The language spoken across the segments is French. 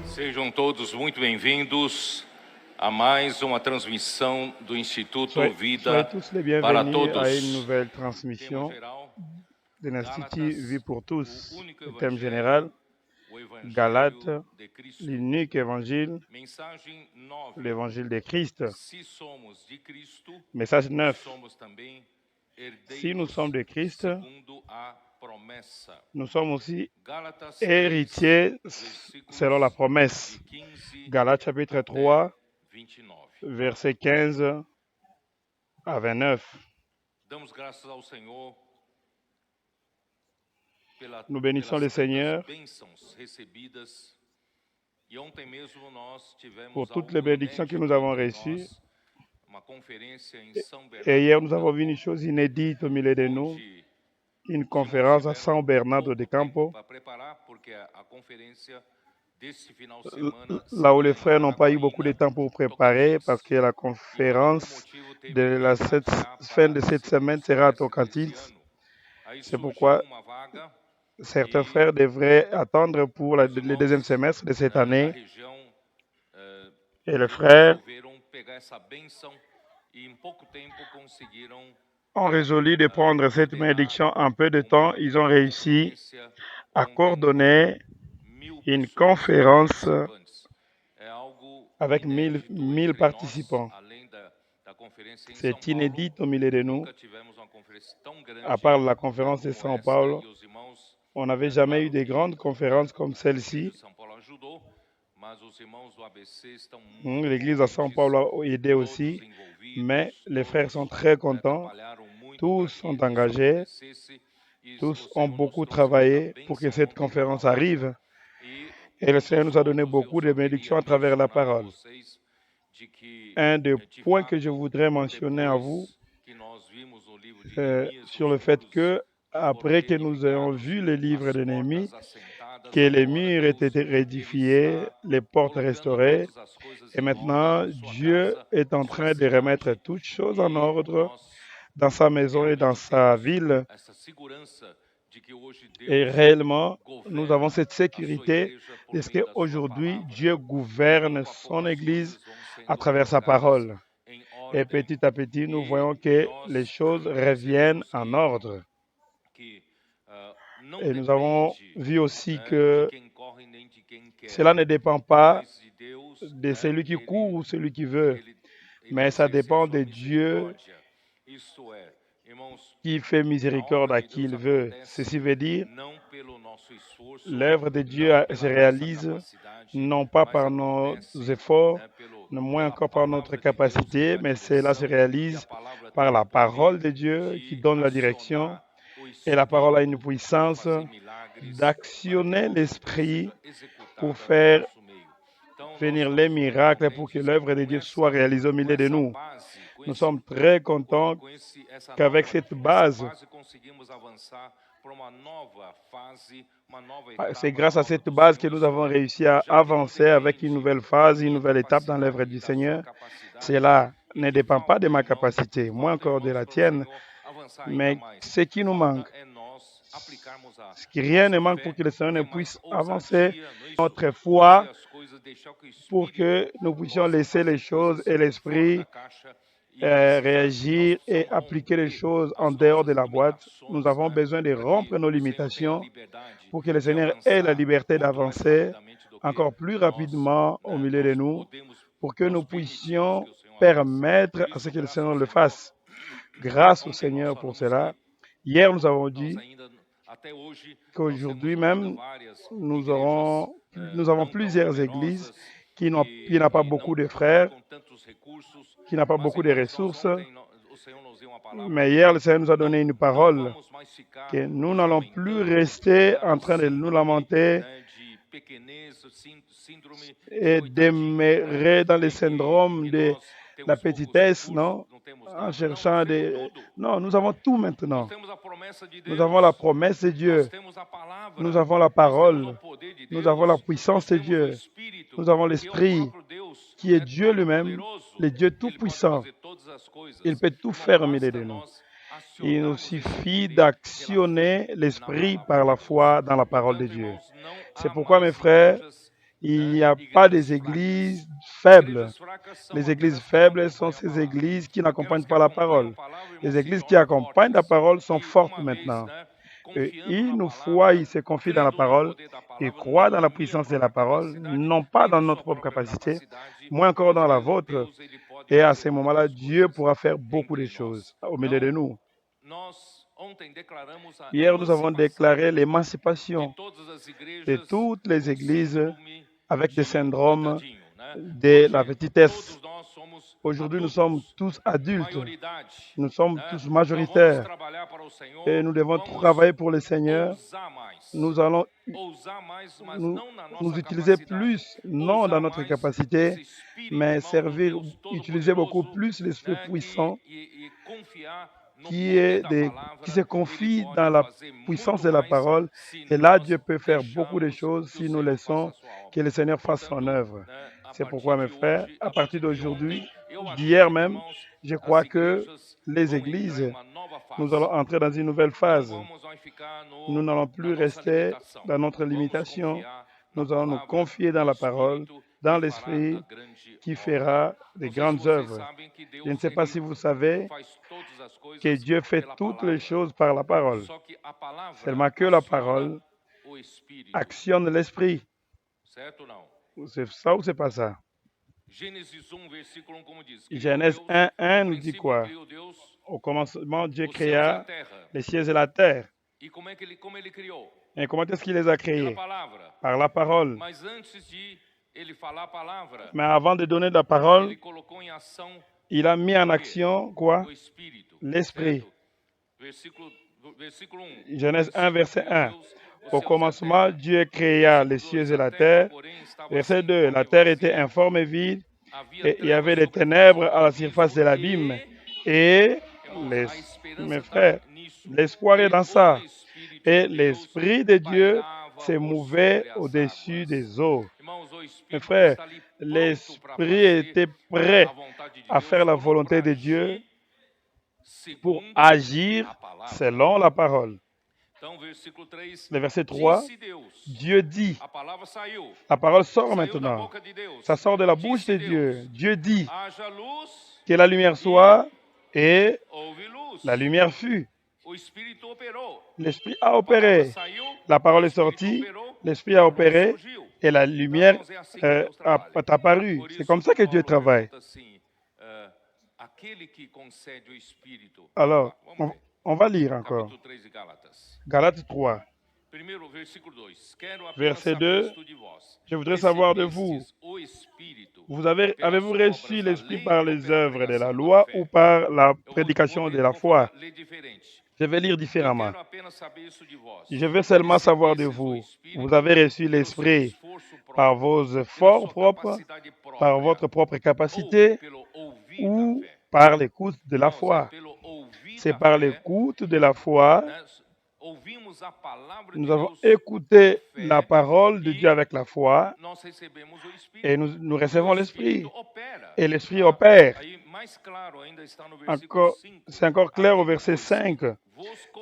Sejam todos muito bem-vindos a mais uma transmissão do Instituto Soyez Vida tous les para bienvenus à une Todos. nouvelle Tema transmission geral, de l'Institut Vie Gálatas, pour o tous. único Le thème evangelho, général, o evangelho Galates, de Cristo. l'unique évangile, Mensagem 9. l'évangile de Christ. Se somos de Cristo, Message 9. somos também Si nous herdeiros sommes de Christ, segundo a promessa. nous sommes aussi Gálatas 3, héritiers selon la promesse. de 15 Galates chapitre até 3, 29. versets 15 à 29. Damos graças ao Senhor Nous bénissons le pelas tantas Seigneur bênçãos recebidas. E ontem mesmo nós tivemos pour toutes algo les bénédictions que inédito nous avons entre reçues. nós, uma conferência em São Et hier, nous Bernardo avons do vu une chose inédite au milieu de nous, onde une os conférence irmãos à São tiveram Bernardo de pouco tempo Campo, para preparar, porque a conferência desse final de semana là où les seria em frères n'ont pas eu beaucoup de Araguaína, temps pour préparer, parce que la E por algum conférence motivo teve de que la adiar fin para de o cette segundo semaine sera à semestre desse Tocantins. ano. Aí C'est surgiu pourquoi uma vaga certains e frères devraient attendre pour os le deuxième irmãos semestre de cette da année. região Et les frères resolveram pegar essa bênção e em pouco tempo conseguiram ont résolu de prendre cette bénédiction en peu de temps. Ils ont réussi conferência à ontem coordonner 1000 une pessoas, conférence participantes. É algo avec inédito 1000 entre nós, participants. além da conferência em São C'est Paulo. inédit au milieu de nous. Nunca tivemos uma conferência tão grande À part la conférence de como São esta, Paulo, e os irmãos, on n'avait jamais eu claro de que grandes conférences comme a Igreja celle-ci. de São Paulo ajudou, mas os irmãos do ABC estão muito L'église à São contentes, Paulo a aidé todos aussi, envolvidos, mais les frères sont todos très contents. trabalharam muito Tous para que sont isso engagés, acontecesse, e o tous ont Senhor nos beaucoup trouxe muita travaillé pour que bênção cette ontem na conférence palavra, arrive. e Et le um Seigneur dos nous a donné pontos eu beaucoup de só queria bénédictions à travers la mencionar a parole. vocês de que, Un des de points que je fato, voudrais mentionner à vous, depois que nós vimos o livro de Neemias, sur os le fait muros que, que foram après que nous ayons reedificados, vu le livre as de Néhémie, portas assentadas, que les agora murs aient Deus été ele réédifiés, está les portes colocando restaurées, todas as coisas et em ordem maintenant em sua Dieu casa, est en em sua train de remettre cidade, toutes choses en e ordre nós dans sa maison et dans realmente sa temos ville. essa segurança de que hoje Et Deus réellement, nous avons governa cette a sua sécurité igreja por de ce meio da sua qu'aujourd'hui, palavra, Dieu e gouverne pouco a pouco son as Église coisas vão à sendo travers sa colocadas parole. em Et ordem, petit à petit, nous e voyons que les nós choses reviennent percebemos en ordre. que não Et nous avons depende vu aussi de que quem corre nem de quem quer, cela ne dépend pas mas de Deus, de celui qui court ou celui qui veut, ele mais ça exercer a dépend sua de Dieu misericórdia. Isto é, irmãos, qui fait a miséricorde obra à de qui Deus il veut. acontece Ceci veut dire, não pelo nosso esforço, l'œuvre de Dieu não se pela nossa réalise capacidade, non pas mas par nos acontece efforts, non moins pela encore par notre palavra de Deus que capacité, dá mais cela se direção, e a réalise palavra par tem la o poder parole de Dieu qui de donne la direction. acionar o Et la parole a une Espírito para puissance fazer milagres, para que d'actionner a obra de Deus l'esprit seja pour executada no faire nosso meio. Então, nós venir les estamos muito miracles pour que contentes l'œuvre de com Dieu soit réalisée au milieu de essa nous. base, Nous sommes très contents essa qu'avec cette base, conseguimos avançar para uma nova fase, uma nova c'est etapa grâce na à obra cette do base que Senhor. nous Isto avons é, réussi à já que não avancer avec une depende nouvelle da phase, une minha nouvelle étape dans l'œuvre capacidade du e da sua Seigneur. capacidade, Cela e ne que dépend pas falta, de ma irmãos, capacité, que moins falta, encore de irmãos, la para o tienne, Senhor avançar ainda mais mais. ce qui nous Falta manque, é nós aplicarmos a ce qui rien ne nossa manque fé, pour que le Seigneur ne ter mais puisse avancer ousadia, não é isso? notre Fazer foi as coisas, deixar que o pour Espírito que nous puissions possa laisser les fazer choses coisas et fora da l'esprit caixa, e precisa, nós réagir et precisamos appliquer les romper choses en as dehors de nossas la boîte. Nous limitações, avons besoin de para que rompre nos o Senhor tenha limitations liberdade pour que le de Seigneur ait la avançar liberté muito mais d'avancer rapidamente do que encore plus nós, rapidement au milieu de nós nous podemos, pour que nous nós permitimos puissions que o Senhor avance. permettre Por à ce isso, que le graças ao Seigneur le Senhor, fasse. Grâce au ontem nós Seigneur pour falamos cela. que Hier, nous avons nós dit ainda, até hoje, nós temos qu'aujourd'hui ainda même, várias nous igrejas avons não tão plusieurs églises numerosas qui que n'ont pas não beaucoup de contam frères, com tantos recursos, qui n'ont pas mas beaucoup de irmãos, nós ressources. ontem o Senhor nos deu uma palavra Mais que hier, le Seigneur nous a não donné une não parole vamos mais ficar que nous nos n'allons plus lamentando, rester ficar en no train de nous síndrome, lamenter de pequenez, síndrome de et coitadinho, demeurer dans le de syndrome que de nós la temos poucos petitesse, recursos, non? não en cherchant des... Non, nous avons tout maintenant. Nós temos a promessa de Nous avons la Deus. promesse de Nós Dieu. temos a palavra. Nous avons la Nós temos o parole. poder de Nous avons la Deus. puissance Nós de temos o Dieu. Espírito, Nous avons que é o l'Esprit, próprio Deus, qui est né, Dieu lui-même, todo-poderoso. le Dieu Ele pode tout-puissant. fazer todas as coisas. Il peut tout Irmão, faire au milieu basta de nous. nós Il nous acionarmos esse suffit poder pela fé d'actionner na l'Esprit palavra par de la Deus. foi dans la parole de Portanto, Dieu. irmãos, não C'est há pourquoi, mes mais frères, igrejas, il né, n'y a pas igrejas des fracas. églises faibles. Igrejas fracas são Les églises aquelas que não faibles sont acompanham a ces palavra. églises qui Aquelas n'accompagnent que pas la acompanham parole. a palavra, irmãos, Les se églises qui tornam accompagnent la fortes. parole sont E fortes uma vez, maintenant. né, Et confiando na une fois, palavra, ils se confient dans la crendo no parole poder da et palavra, croient não dans na la minha puissance de própria la parole, capacidade, non pas nem dans na notre sua propre própria capacité, capacidade, moins encore dans la mas vôtre. Deus, ele pode Et à fazer ce moment-là, muitas Dieu coisas pourra faire beaucoup de entre choses nós. au milieu de Então, nous. nós ontem declaramos a Hier, nous avons emancipação déclaré de l'émancipation todas as de igrejas toutes les com églises síndrome avec des de syndromes coitadinho, né? de la Hoje petitesse. todos nós somos Aujourd'hui, nous sommes adultos, tous adultes, maioridade, nous sommes né? tous Então vamos majoritaires trabalhar para o et Senhor, nous devons vamos travailler pour le Seigneur. ousar mais. Nous allons Ousar mais, mas nous, não na nous nossa utiliser capacidade. plus, non dans Ousar notre mais capacité, esse espírito, mais irmão, do servir, Deus utiliser beaucoup Todo-Poderoso, plus l'Esprit né? puissant E confiar no qui, poder da qui palavra. se Ele confie pode dans la fazer puissance muito de la mais parole. se Et là, nós Dieu peut faire beaucoup de deixarmos choses que o si nous Senhor faça laissons a sua obra. que le Seigneur fasse son Portanto, œuvre. né, a C'est partir pourquoi, mes de frères, hoje, à a partir partir de d'aujourd'hui, ontem, eu d'hier acredito, même, irmãos, je as crois que igrejas les vão entrar em églises, uma nova nous fase. allons entrer dans une nouvelle Não phase. vamos mais ficar Nous na n'allons plus nossa rester limitação. dans notre Vamos limitation. confiar na Nous allons nous palavra confier dans do la parole, Espírito dans que fará a l'Esprit, grande qui obra. fera des Não sei se grandes vocês œuvres. sabem que Je ne Deus sais pas si ele vous savez faz todas as que coisas Dieu fait pela toutes les palavra. choses par la parole. Só que a palavra Seulement que la aciona parole o Espírito. actionne l'Esprit. Certo ou não? C'est ça ou c'est pas ça? Gênesis 1, versículo 1, como diz. Criou Genèse Deus, 1:1 no nous dit princípio quoi? criou Deus Au commencement, Dieu os céus e a créa terra. les cieux et la terre. E como ele criou? Et comment est-ce qu'il les a Pela créés? palavra. Par la parole. Mas antes de ele falar a palavra, Mais avant de donner la parole, ele colocou em ação il a mis en action quoi? o Espírito. L'Esprit. Certo? Versículo 1. Genèse 1, verset 1. Au Au commencement, Dieu créa les cieux et la terre. Verset 2. La terre était informe et vide, et il y avait des ténèbres à la surface de l'abîme. Et, mes frères, l'espoir est dans ça. Et l'Esprit de Dieu se mouvait au-dessus des eaux. Mes frères, l'Esprit était prêt à faire la volonté de Dieu pour agir selon la parole. Le verset 3, Dieu dit, la parole sort maintenant, ça sort de la bouche de Dieu. Dieu dit que la lumière soit et la lumière fut. L'Esprit a opéré, la parole est sortie, l'Esprit a opéré et la lumière est apparue. C'est comme ça que Dieu travaille. Alors, on va lire encore. Galates 3, verset 2. Je voudrais savoir de vous, avez-vous reçu l'Esprit par les œuvres de la loi ou par la prédication de la foi? Je vais lire différemment. Je veux seulement savoir de vous, vous avez reçu l'Esprit par vos efforts propres, par votre propre capacité ou par l'écoute de la foi? C'est par l'écoute de la foi. Nous avons écouté la parole de Dieu avec la foi et nous recevons l'Esprit. Et l'Esprit opère. C'est encore clair au verset 5.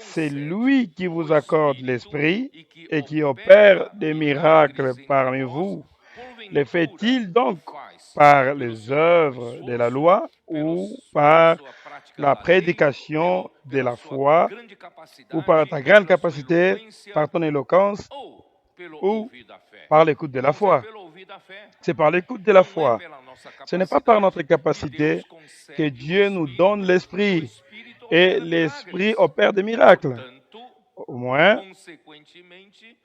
C'est lui qui vous accorde l'Esprit et qui opère des miracles parmi vous. Le fait-il donc par les œuvres de la loi ou par la prédication de la foi ou par ta grande capacité, par ton éloquence ou par l'écoute de la foi? C'est par l'écoute de la foi. Ce n'est pas par notre capacité que Dieu nous donne l'Esprit et l'Esprit opère des miracles. Au moins,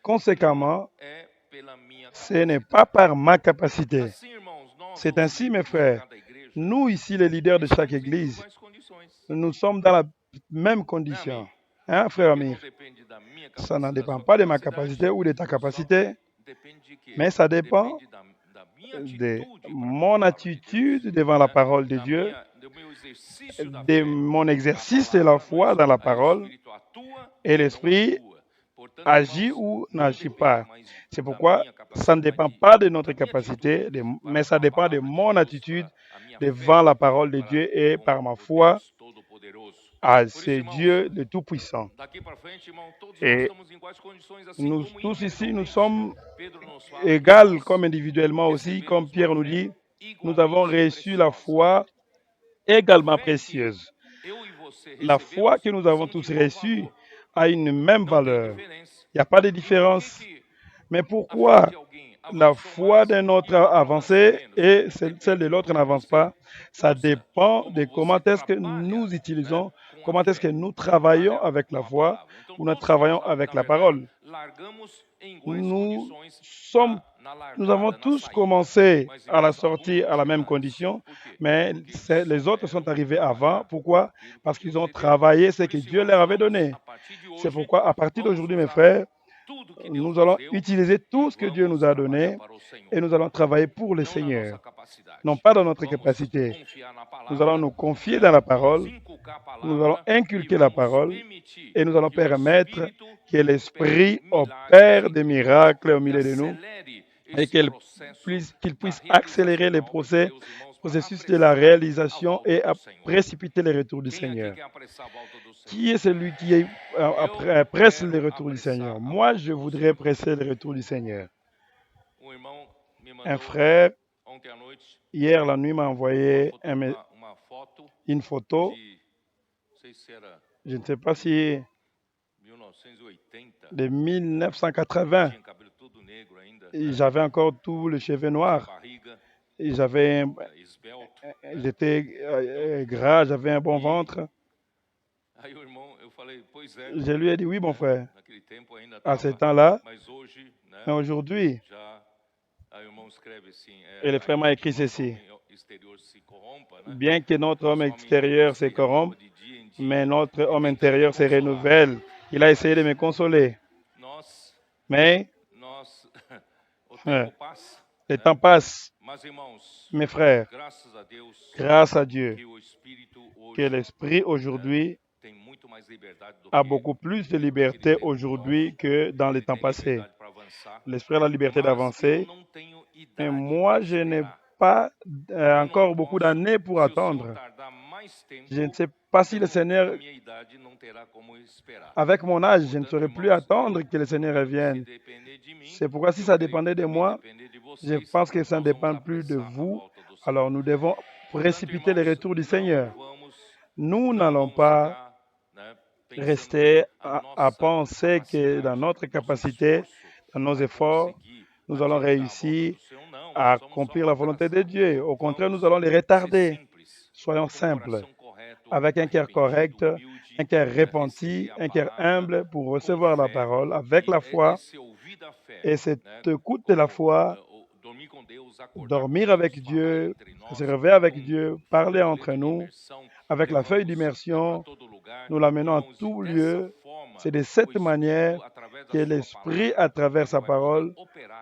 conséquemment, ce n'est pas par ma capacité. C'est ainsi, mes frères. Nous, ici, les leaders de chaque église, nous sommes dans la même condition. Hein, frère Amir? Ça ne dépend pas de ma capacité ou de ta capacité, mais ça dépend de mon attitude devant la parole de Dieu, de mon exercice de la foi dans la parole et l'Esprit agit ou n'agit pas. C'est pourquoi ça ne dépend pas de notre capacité, mais ça dépend de mon attitude devant la parole de Dieu et par ma foi à ce Dieu le Tout-Puissant. Et nous tous ici, nous sommes égaux comme individuellement aussi, comme Pierre nous dit, nous avons reçu la foi également précieuse. La foi que nous avons tous reçue a une même valeur. Il n'y a pas de différence. Mais pourquoi la foi d'un autre a avancé et celle de l'autre n'avance pas? Ça dépend de comment est-ce que nous utilisons, comment est-ce que nous travaillons avec la foi ou nous travaillons avec la parole. Nous avons tous commencé à la sortie à la même condition, mais les autres sont arrivés avant. Pourquoi? Parce qu'ils ont travaillé ce que Dieu leur avait donné. C'est pourquoi, à partir d'aujourd'hui, mes frères, nous allons utiliser tout ce que Dieu nous a donné et nous allons travailler pour le Seigneur, non pas dans notre capacité. Nous allons nous confier dans la parole, nous allons inculquer la parole et nous allons permettre que l'Esprit opère des miracles au milieu de nous et qu'il puisse accélérer les processus de la réalisation et précipiter le retour du Seigneur. Qui est celui qui presse le retour du Seigneur? Moi, je voudrais presser le retour du Seigneur. Un frère, hier la nuit, m'a envoyé une photo. Je ne sais pas si de 1980. J'avais encore tout le cheveu noir. J'étais gras, j'avais un bon ventre. Je lui ai dit, oui, mon frère, à ce temps-là, mais aujourd'hui, et le frère m'a écrit ceci, bien que notre homme extérieur se corrompe, mais notre homme intérieur se renouvelle. Il a essayé de me consoler. Mais le temps passe. Mes frères, grâce à Dieu, que l'Esprit aujourd'hui a beaucoup plus de liberté aujourd'hui que dans les temps passés. L'Esprit a la liberté d'avancer, mais moi, je n'ai pas encore beaucoup d'années pour attendre. Je ne sais pas si le Seigneur, avec mon âge, je ne saurais plus attendre que le Seigneur revienne. C'est pourquoi si ça dépendait de moi, je pense que ça ne dépend plus de vous. Alors nous devons précipiter le retour du Seigneur. Nous n'allons pas rester à penser que dans notre capacité, dans nos efforts, nous allons réussir à accomplir la volonté de Dieu. Au contraire, nous allons les retarder. Soyons simples, avec un cœur correct, un cœur repenti, un cœur humble pour recevoir la parole avec la foi. Et cette écoute de la foi, dormir avec Dieu, se réveiller avec Dieu, parler entre nous, avec la feuille d'immersion, nous l'amenons à tout lieu. C'est de cette manière que l'Esprit, à travers sa parole,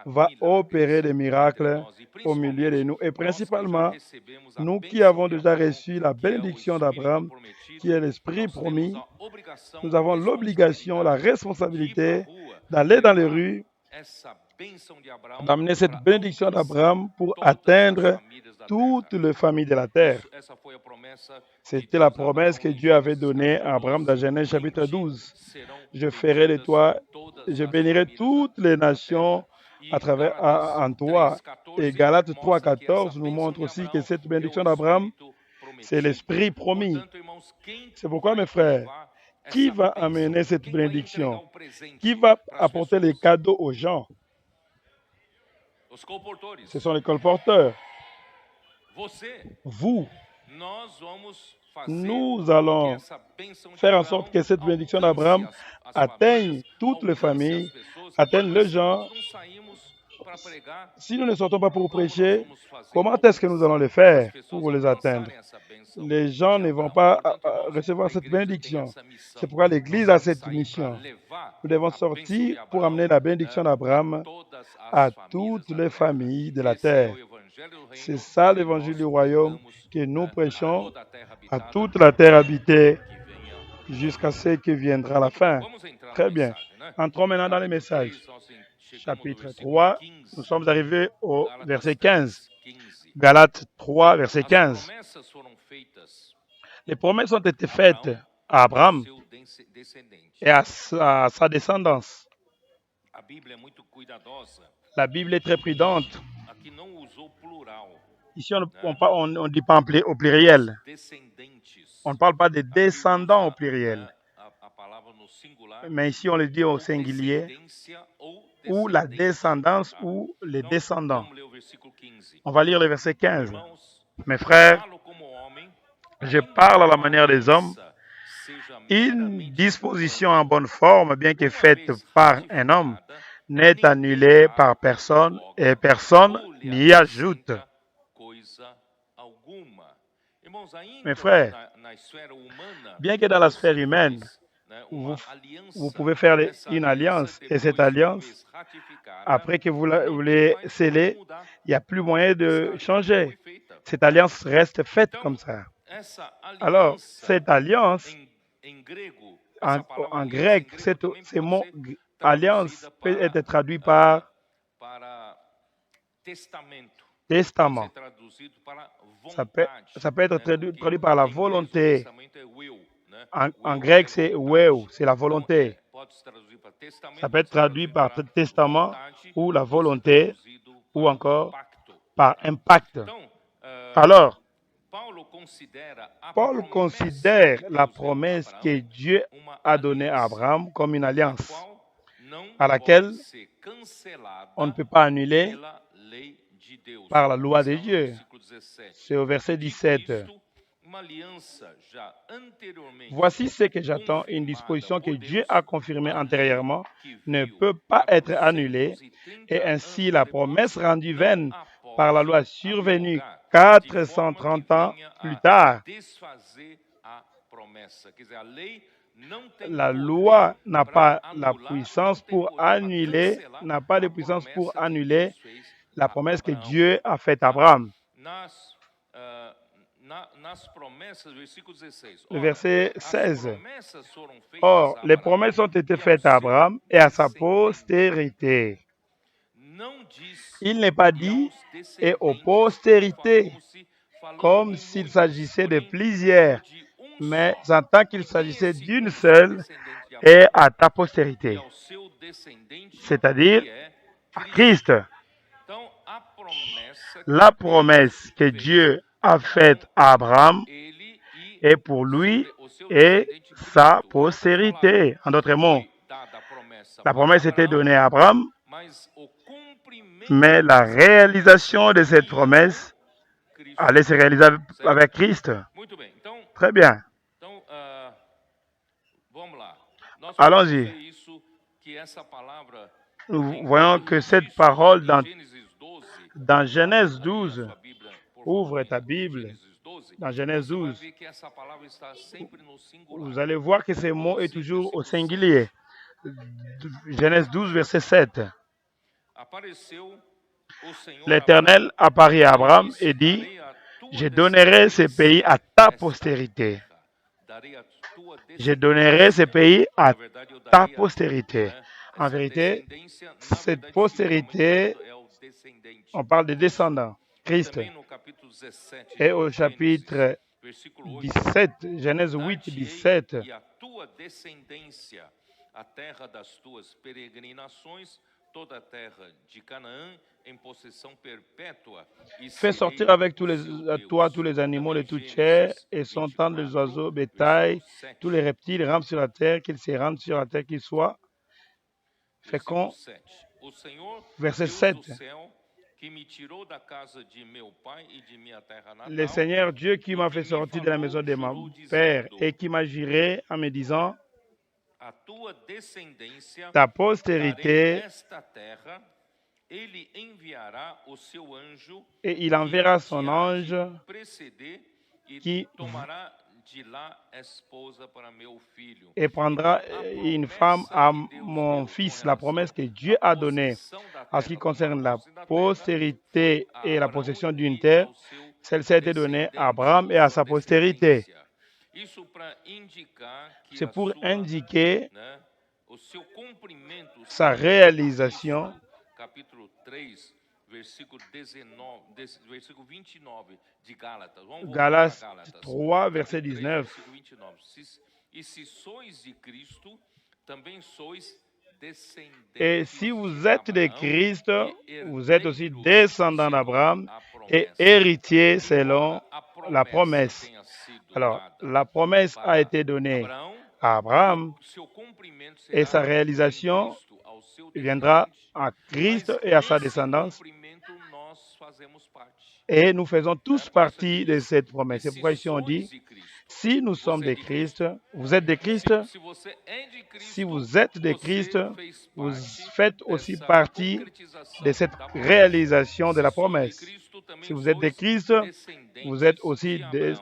va opérer des miracles au milieu de nous. Et principalement, nous qui avons déjà reçu la bénédiction d'Abraham, qui est l'Esprit promis, nous avons l'obligation, la responsabilité d'aller dans les rues, d'amener cette bénédiction d'Abraham pour atteindre toutes les familles de la terre. C'était la promesse que Dieu avait donnée à Abraham dans Genèse chapitre 12. Je ferai de toi, je bénirai toutes les nations en toi. Et Galates 3,14 nous montre aussi que cette bénédiction d'Abraham, c'est l'Esprit promis. C'est pourquoi, mes frères, qui va amener cette bénédiction? Qui va apporter les cadeaux aux gens? Ce sont les colporteurs. Vous, nous allons faire en sorte que cette bénédiction d'Abraham atteigne toutes les familles, atteigne les gens. Si nous ne sortons pas pour prêcher, comment est-ce que nous allons le faire pour les atteindre? Les gens ne vont pas recevoir cette bénédiction. C'est pourquoi l'Église a cette mission. Nous devons sortir pour amener la bénédiction d'Abraham à toutes les familles de la terre. C'est ça l'évangile du royaume que nous prêchons à toute la terre habitée jusqu'à ce que viendra la fin. Très bien. Entrons maintenant dans les messages. Chapitre 3, nous sommes arrivés au verset 15. Galates 3, verset 15. Les promesses ont été faites à Abraham et à sa descendance. La Bible est très prudente. Ici, on ne dit pas au pluriel. On ne parle pas des descendants au pluriel. Mais ici, on le dit au singulier, ou la descendance ou les descendants. On va lire le verset 15. Mes frères, je parle à la manière des hommes. Une disposition en bonne forme, bien que faite par un homme, n'est annulée par personne et personne n'y ajoute. Mes frères, bien que dans la sphère humaine, vous pouvez faire une alliance et cette alliance, après que vous l'ayez scellée, il n'y a plus moyen de changer. Cette alliance reste faite comme ça. Alors, cette alliance, en grec, ce mot alliance peut être traduit par testament. Ça peut être traduit par la volonté. En grec, c'est weu, c'est la volonté. Ça peut être traduit par testament ou la volonté ou encore par impact. Alors, Paul considère la promesse que Dieu a donnée à Abraham comme une alliance à laquelle on ne peut pas annuler par la loi de Dieu. C'est au verset 17. Voici ce que j'attends, une disposition que Dieu a confirmée antérieurement ne peut pas être annulée, et ainsi la promesse rendue vaine par la loi survenue 430 ans plus tard. La loi n'a pas la puissance pour annuler, la promesse que Dieu a faite à Abraham. Le verset 16. Or, les promesses ont été faites à Abraham et à sa postérité. Il n'est pas dit et aux postérités, comme s'il s'agissait de plusieurs, mais en tant qu'il s'agissait d'une seule et à ta postérité, c'est-à-dire à Christ. La promesse que Dieu a faite à Abraham est pour lui et sa postérité. En d'autres mots, la promesse était donnée à Abraham, mais la réalisation de cette promesse allait se réaliser avec Christ. Très bien. Allons-y. Nous voyons que cette parole dans Genèse 12, ouvre ta Bible, dans Genèse 12, vous allez voir que ce mot est toujours au singulier. Genèse 12, verset 7. L'Éternel apparut à Abraham et dit, je donnerai ce pays à ta postérité. Je donnerai ce pays à ta postérité. En vérité, cette postérité, on parle de descendants, Christ. Et au chapitre 17, Genèse 8, 17, fais sortir avec toi tous les animaux de toute chair et son temps des oiseaux, bétail, tous les reptiles rampent sur la terre, qu'ils se rendent sur la terre, qu'ils soient féconds. Verset 7. Le Seigneur Dieu qui m'a fait sortir de la maison de mon père et qui m'a juré en me disant, ta postérité, et il enverra son ange qui et prendra une femme à mon fils. La promesse que Dieu a donnée en ce qui concerne la postérité et la possession d'une terre, celle-ci a été donnée à Abraham et à sa postérité. C'est pour indiquer sa réalisation. Galates 3, verset 19. Et si vous êtes de Christ, vous êtes aussi descendant d'Abraham et héritier selon la promesse. Alors, la promesse a été donnée à Abraham et sa réalisation viendra à Christ et à sa descendance. Et nous faisons tous partie de cette promesse. C'est pourquoi ici on dit, si nous sommes de Christ, vous êtes de Christ. Si vous êtes de Christ, vous faites aussi partie de cette réalisation de la promesse. Si vous êtes de Christ, vous êtes aussi de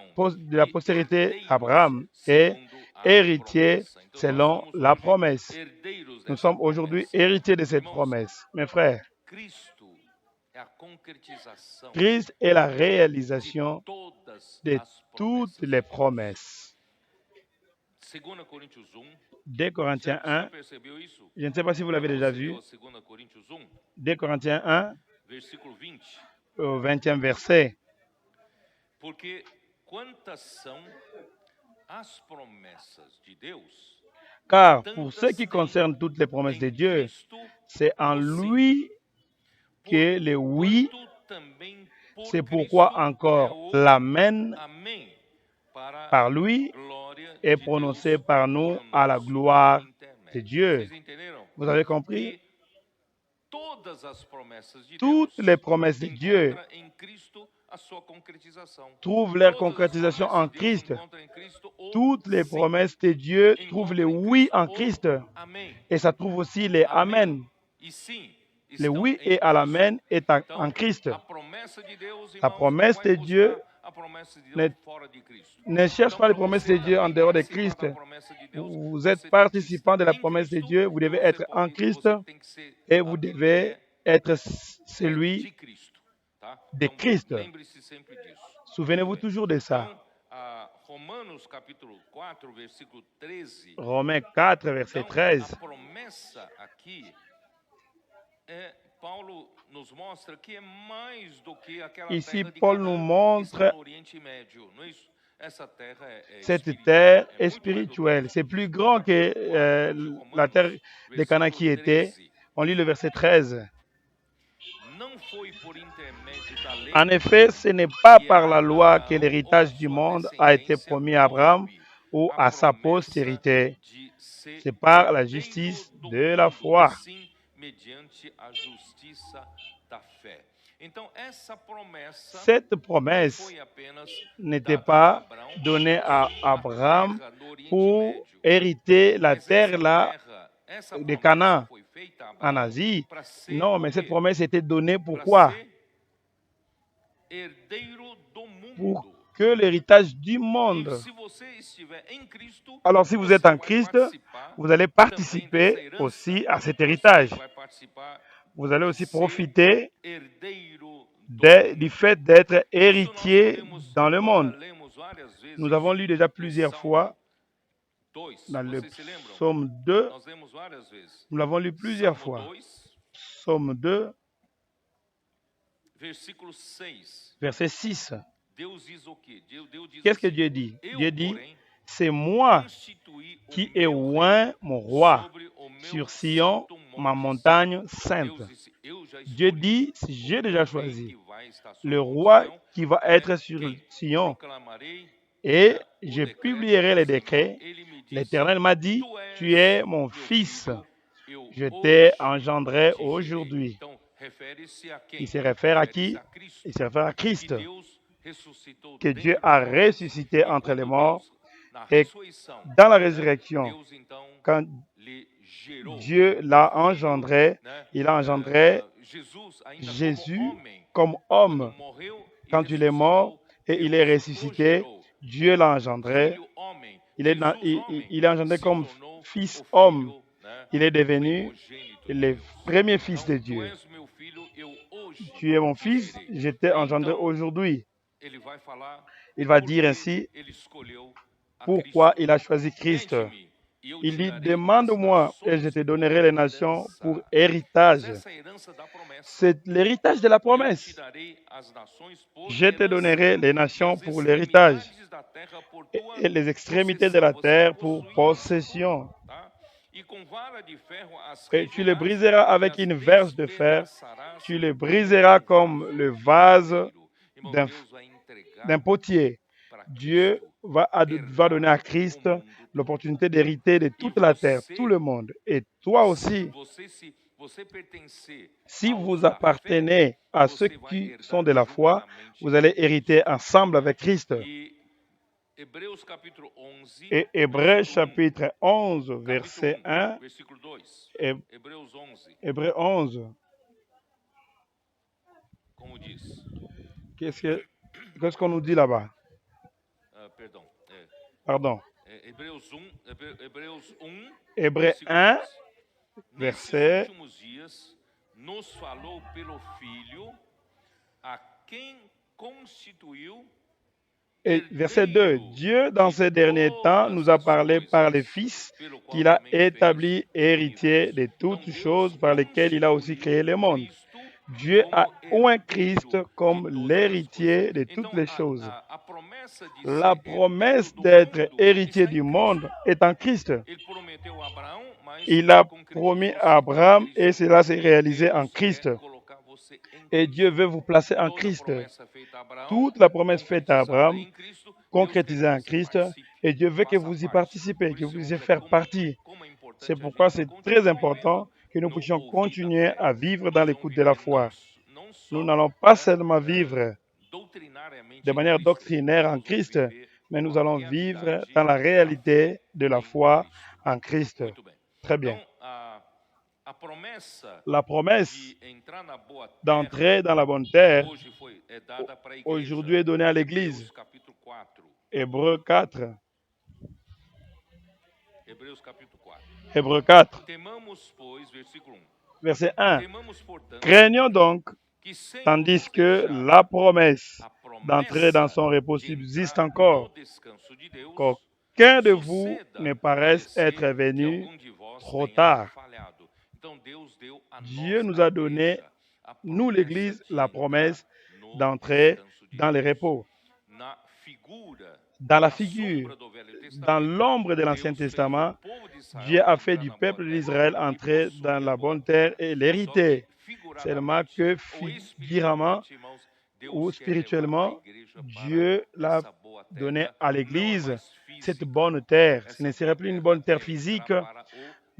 la postérité d'Abraham et héritier selon la promesse. Nous sommes aujourd'hui héritiers de cette promesse. Mes frères, Christ est la réalisation de toutes les promesses. 2 Corinthiens 1, je ne sais pas si vous l'avez déjà vu. 2 Corinthiens 1, au 20e verset. Car pour ce qui concerne toutes les promesses de Dieu, c'est en lui que le oui, c'est pourquoi encore l'Amen par lui est prononcé par nous à la gloire de Dieu. Vous avez compris? Toutes les promesses de Dieu trouvent leur concrétisation en Christ. Toutes les promesses de Dieu trouvent le oui en Christ. Et ça trouve aussi les Amen. Le oui et à l'Amen est en Christ. La promesse de Dieu ne cherche pas les promesses de Dieu en dehors de Christ. Vous êtes participant de la promesse de Dieu. Vous devez être en Christ et vous devez être celui de Christ. Souvenez-vous toujours de ça. Romains 4, verset 13. Ici, Paul nous montre cette terre est spirituelle. C'est plus grand que la terre de Canaan qui était. On lit le verset 13. En effet, ce n'est pas par la loi que l'héritage du monde a été promis à Abraham ou à sa postérité. C'est par la justice de la foi. Cette promesse n'était pas donnée à Abraham pour hériter la terre là de Canaan en Asie. Non, mais cette promesse était donnée pourquoi? Pour que l'héritage du monde. Alors si vous êtes en Christ, vous allez participer aussi à cet héritage. Vous allez aussi profiter du fait d'être héritier dans le monde. Nous avons lu déjà plusieurs fois dans le psaume 2. Nous l'avons lu plusieurs fois. Psaume 2, verset 6. Qu'est-ce que Dieu dit? Dieu dit, c'est moi qui ai oint mon roi sur Sion, ma montagne sainte. Dieu dit, j'ai déjà choisi le roi qui va être sur Sion et je publierai les décrets. L'Éternel m'a dit, tu es mon fils, je t'ai engendré aujourd'hui. Il se réfère à qui? Il se réfère à Christ, que Dieu a ressuscité entre les morts. Et dans la résurrection, quand Dieu l'a engendré, il a engendré Jésus comme homme. Quand il est mort et il est ressuscité, Dieu l'a engendré. filho homem, Il est Jesus homem, engendré se comme tornou fils o homme. filho, né, Il est devenu primogênito de le Deus. premier fils de Então, tu Dieu. és o meu filho, eu hoje Tu es mon te fils, gerei. je t'ai engendré Então, aujourd'hui. ele vai falar Il va por dire que ainsi ele escolheu a pourquoi Cristo. il a choisi Christ. Pede-me e eu Il te dit, darei as demande-moi et je nações te por donnerai les nations pour herança. Mas héritage. essa é a herança da promessa. C'est l'héritage de la Eu te promesse. darei as nações por Je te herança donnerai les e nations as pour l'héritage extremidades da terra por et tua les extrémités de possessão. la Você vai terre pour possuir isso, possession. tá? E com vara de ferro as Et tu les regerás briseras e avec as une verge de fer. despedaçarás Tu les como briseras comme vaso le de vase pedreiro. Irmão, d'un Deus vai entregar d'un potier. para Dieu Cristo va donner à herdar Christ o mundo todo. l'opportunité d'hériter de E toute la terre, tout você, le monde. Et toi aussi, se você pertencer si aos vous da fé, appartenez à ceux você vai qui sont herdar de la foi, juntamente vous com allez Deus. hériter ensemble avec Christ. E Hebreus capítulo 11, Et Hébreux versículo 1. chapitre 11, Capítulo verset 1, 1, versículo 2. et Hebreus 11, Hébreux 11, como diz? qu'est-ce qu'on nous dit là-bas? Perdão. Pardon. Hebreus 1, Hébreux versículo 1, 2. Nesses verset, últimos dias, nos falou pelo Filho, a quem constituiu et verset 2. Dieu, dans ces derniers temps, nous a parlé par le Fils qu'il a établi héritier de toutes choses par lesquelles il a aussi créé le monde. Dieu a oint Christ comme l'héritier de toutes les choses. La promesse d'être héritier du monde est en Christ. Il a promis à Abraham et cela s'est réalisé en Christ. Et Dieu veut vous placer en Christ. Toute la promesse faite à Abraham, concrétisée en Christ, et Dieu veut que vous y participez, que vous y faire partie. C'est pourquoi c'est très important que nous puissions continuer à vivre dans l'écoute de la foi. Nous n'allons pas seulement vivre de manière doctrinaire en Christ, mais nous allons vivre dans la réalité de la foi en Christ. Très bien. La promesse d'entrer dans la bonne terre aujourd'hui est donnée à l'Église. Hébreux 4. Hébreux 4. Verset 1. Craignons donc, tandis que la promesse d'entrer dans son repos subsiste encore, qu'aucun de vous ne paraisse être venu trop tard. Dieu nous a donné, nous l'Église, la promesse d'entrer dans le repos. Dans la figure, dans l'ombre de l'Ancien Testament, Dieu a fait du peuple d'Israël entrer dans la bonne terre et l'hériter. Seulement que figuralement ou spirituellement, Dieu l'a donné à l'Église, cette bonne terre. Ce ne serait plus une bonne terre physique,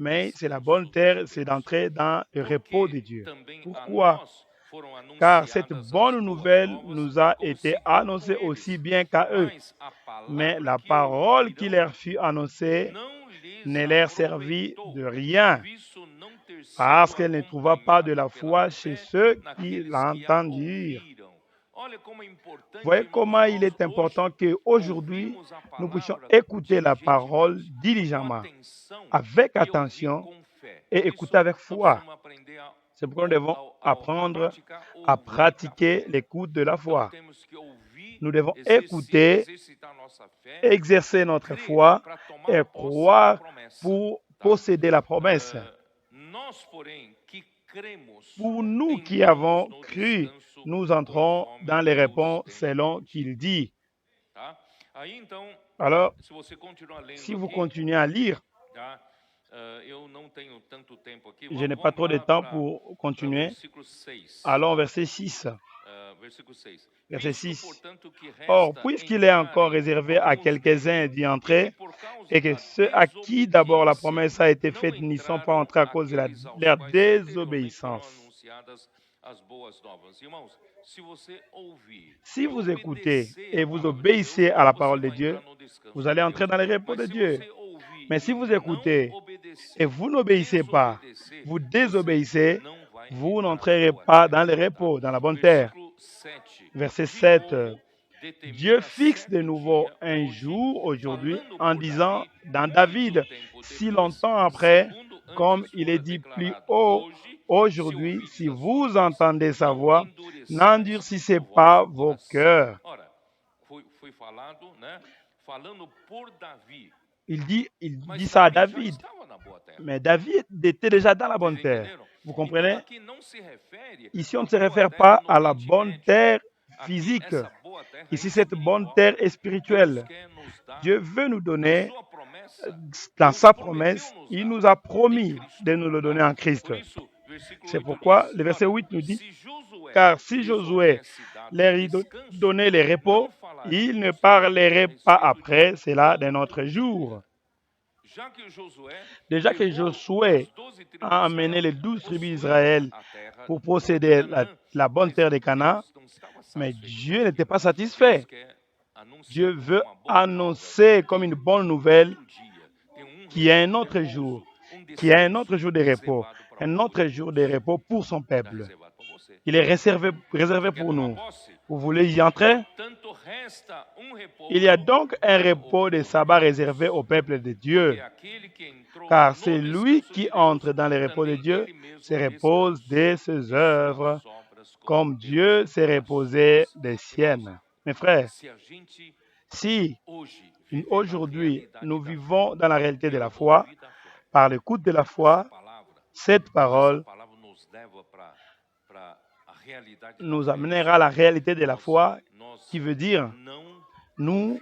mais c'est la bonne terre, c'est d'entrer dans le repos de Dieu. Pourquoi? Car cette bonne nouvelle nous a été annoncée aussi bien qu'à eux. Mais la parole qui leur fut annoncée ne leur servit de rien, parce qu'elle ne trouva pas de la foi chez ceux qui l'entendirent. Voyez comment il est important qu'aujourd'hui, nous puissions écouter la parole diligemment, avec attention et écouter avec foi. C'est pourquoi nous devons apprendre à pratiquer l'écoute de la foi. Nous devons écouter, exercer notre foi et croire pour posséder la promesse. Pour nous qui avons cru, nous entrons dans les réponses selon qu'il dit. Alors, si vous continuez à lire, je n'ai pas trop de temps pour continuer. Allons au verset 6. Verset 6. Or, puisqu'il est encore réservé à quelques-uns d'y entrer, et que ceux à qui d'abord la promesse a été faite n'y sont pas entrés à cause de leur désobéissance. Si vous écoutez et vous obéissez à la parole de Dieu, vous allez entrer dans le repos de Dieu. Mais si vous écoutez et vous n'obéissez pas, vous désobéissez, vous n'entrerez pas dans le repos, dans la bonne terre. Verset 7. Dieu fixe de nouveau un jour aujourd'hui en disant dans David, si longtemps après, comme il est dit plus haut, aujourd'hui, si vous entendez sa voix, n'endurcissez pas vos cœurs. Il dit ça à David. Mais David était déjà dans la bonne terre. Vous comprenez? Ici, on ne se réfère pas à la bonne terre physique. Ici, cette bonne terre est spirituelle. Dieu veut nous donner, dans sa promesse, il nous a promis de nous le donner en Christ. C'est pourquoi le verset 8 nous dit, car si Josué leur donnait le repos, il ne parlerait pas après cela d'un autre jour. Déjà que Josué a amené les 12 tribus d'Israël pour posséder la bonne terre de Canaan, mais Dieu n'était pas satisfait. Dieu veut annoncer comme une bonne nouvelle qu'il y a un autre jour, qu'il y a un autre jour de repos, un autre jour de repos pour son peuple. Il est réservé pour nous. Vous voulez y entrer? Il y a donc un repos de sabbat réservé au peuple de Dieu, car c'est lui qui entre dans le repos de Dieu, se repose de ses œuvres, comme Dieu s'est reposé des siennes. Mes frères, si aujourd'hui nous vivons dans la réalité de la foi, par l'écoute de la foi, cette parole nous amènera à la réalité de la foi, qui veut dire nous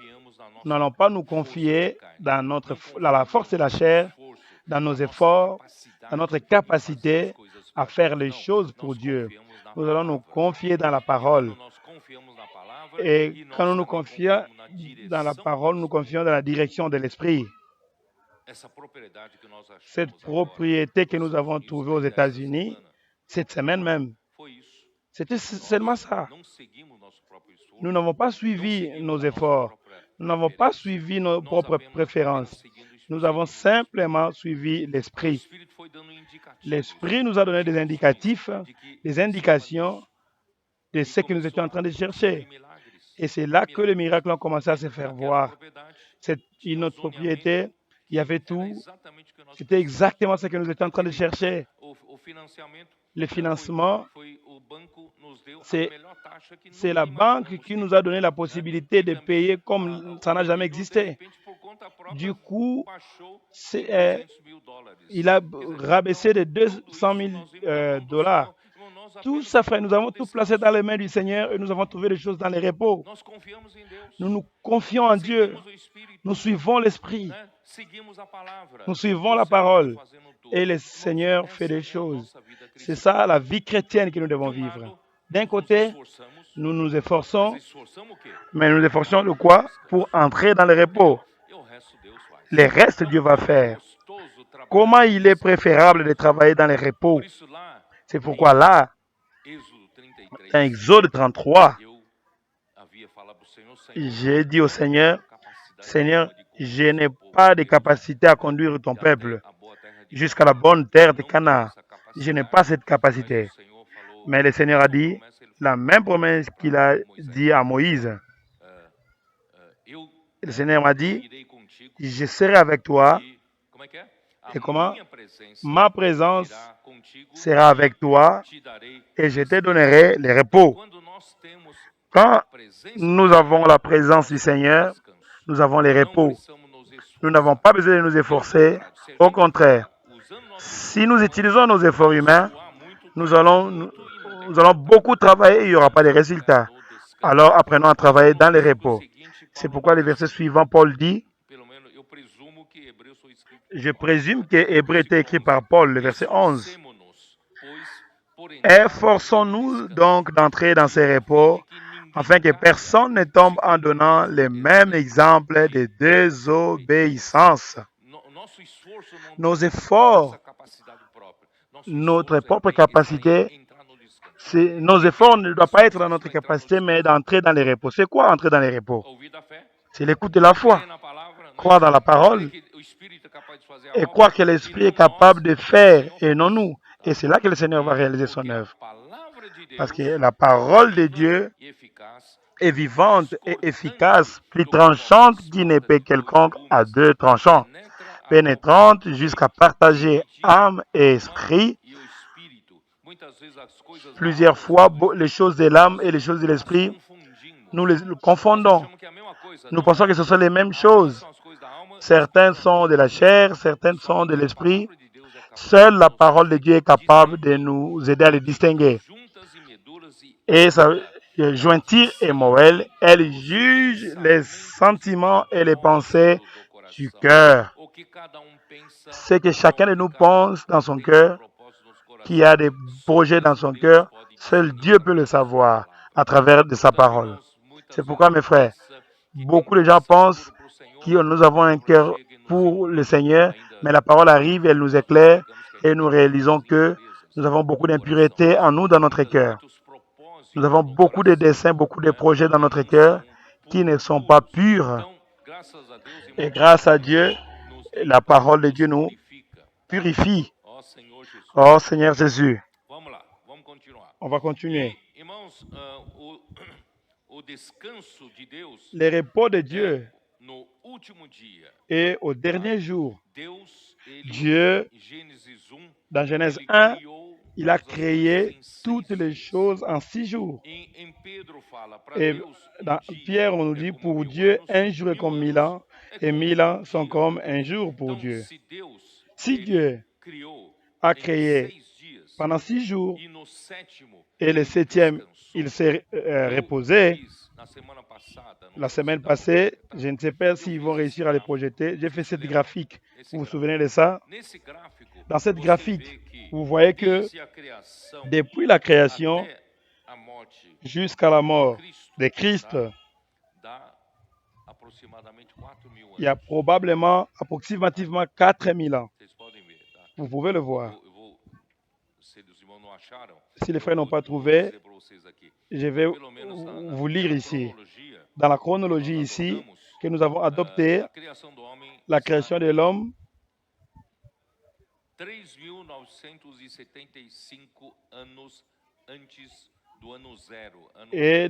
n'allons pas nous confier dans la force de la chair, dans nos efforts, dans notre capacité à faire les choses pour Dieu. Nous allons nous confier dans la parole. Et quand nous nous confions dans la parole, nous confions dans la direction de l'Esprit. Cette propriété que nous avons trouvée aux États-Unis, cette semaine même, c'était seulement ça. Nous n'avons pas suivi nos efforts. Nous n'avons pas suivi nos propres préférences. Nous avons simplement suivi l'Esprit. L'Esprit nous a donné des indicatifs, des indications de ce que nous étions en train de chercher. Et c'est là que les miracles ont commencé à se faire voir. C'est notre propriété, il y avait tout. C'était exactement ce que nous étions en train de chercher. Le financement, c'est la banque qui nous a donné la possibilité de payer comme ça n'a jamais existé. Du coup, il a rabaissé de 200 000 dollars. Tout ça, frère, nous avons tout placé dans les mains du Seigneur et nous avons trouvé des choses dans les repos. Nous nous confions en Dieu. Nous suivons l'Esprit. Nous suivons la parole. Et le Seigneur fait des choses. C'est ça la vie chrétienne que nous devons vivre. D'un côté, nous nous efforçons, mais nous nous efforçons de quoi? Pour entrer dans le repos. Le reste, Dieu va faire. Comment il est préférable de travailler dans le repos? C'est pourquoi là, dans Exode 33, j'ai dit au Seigneur, Seigneur, je n'ai pas de capacité à conduire ton peuple jusqu'à la bonne terre de Canaan. Je n'ai pas cette capacité. Mais le Seigneur a dit la même promesse qu'il a dit à Moïse. Le Seigneur m'a dit, je serai avec toi. Et comment? Ma présence sera avec toi et je te donnerai le repos. Quand nous avons la présence du Seigneur, nous avons le repos. Nous n'avons pas besoin de nous efforcer. Au contraire, si nous utilisons nos efforts humains, nous allons beaucoup travailler et il n'y aura pas de résultats. Alors apprenons à travailler dans le repos. C'est pourquoi le verset suivant, Paul dit, je présume que Hébreu était écrit par Paul, le verset 11. Efforçons-nous donc d'entrer dans ces repos, afin que personne ne tombe en donnant le même exemple de désobéissance. Nos efforts, notre propre capacité, nos efforts ne doivent pas être dans notre capacité, mais d'entrer dans les repos. C'est quoi entrer dans les repos? C'est l'écoute de la foi. Croire dans la parole et croire que l'Esprit est capable de faire et non nous. Et c'est là que le Seigneur va réaliser son œuvre. Parce que la parole de Dieu est vivante et efficace, plus tranchante qu'une épée quelconque à deux tranchants, pénétrante jusqu'à partager âme et esprit. Plusieurs fois, les choses de l'âme et les choses de l'esprit, nous les confondons. Nous pensons que ce sont les mêmes choses. Certaines sont de la chair, certaines sont de l'esprit. Seule la parole de Dieu est capable de nous aider à les distinguer. Et sa jointure est moelle, elle juge les sentiments et les pensées du cœur. Ce que chacun de nous pense dans son cœur, qui a des projets dans son cœur, seul Dieu peut le savoir à travers de sa parole. C'est pourquoi, mes frères, beaucoup de gens pensent que nous avons un cœur pour le Seigneur, mais la parole arrive, elle nous éclaire et nous réalisons que nous avons beaucoup d'impuretés en nous, dans notre cœur. Nous avons beaucoup de desseins, beaucoup de projets dans notre cœur qui ne sont pas purs. Et grâce à Dieu, la parole de Dieu nous purifie. Oh Seigneur Jésus. On va continuer. Le repos de Dieu est au dernier jour. Dieu, dans Genèse 1, il a créé toutes les choses en 6 jours. Et dans Pierre, on nous dit, pour Dieu, un jour est comme 1000 ans, et 1000 ans sont comme un jour pour Dieu. Si Dieu a créé pendant 6 jours, et le 7e, il s'est reposé. La semaine passée, je ne sais pas s'ils vont réussir à les projeter. J'ai fait cette graphique. Vous vous souvenez de ça? Dans cette graphique, vous voyez que depuis la création jusqu'à la mort de Christ, il y a probablement approximativement 4000 ans. Vous pouvez le voir. Si les frères n'ont pas trouvé, je vais vous lire ici. Dans la chronologie ici, que nous avons adoptée, la création de l'homme, 3.905 et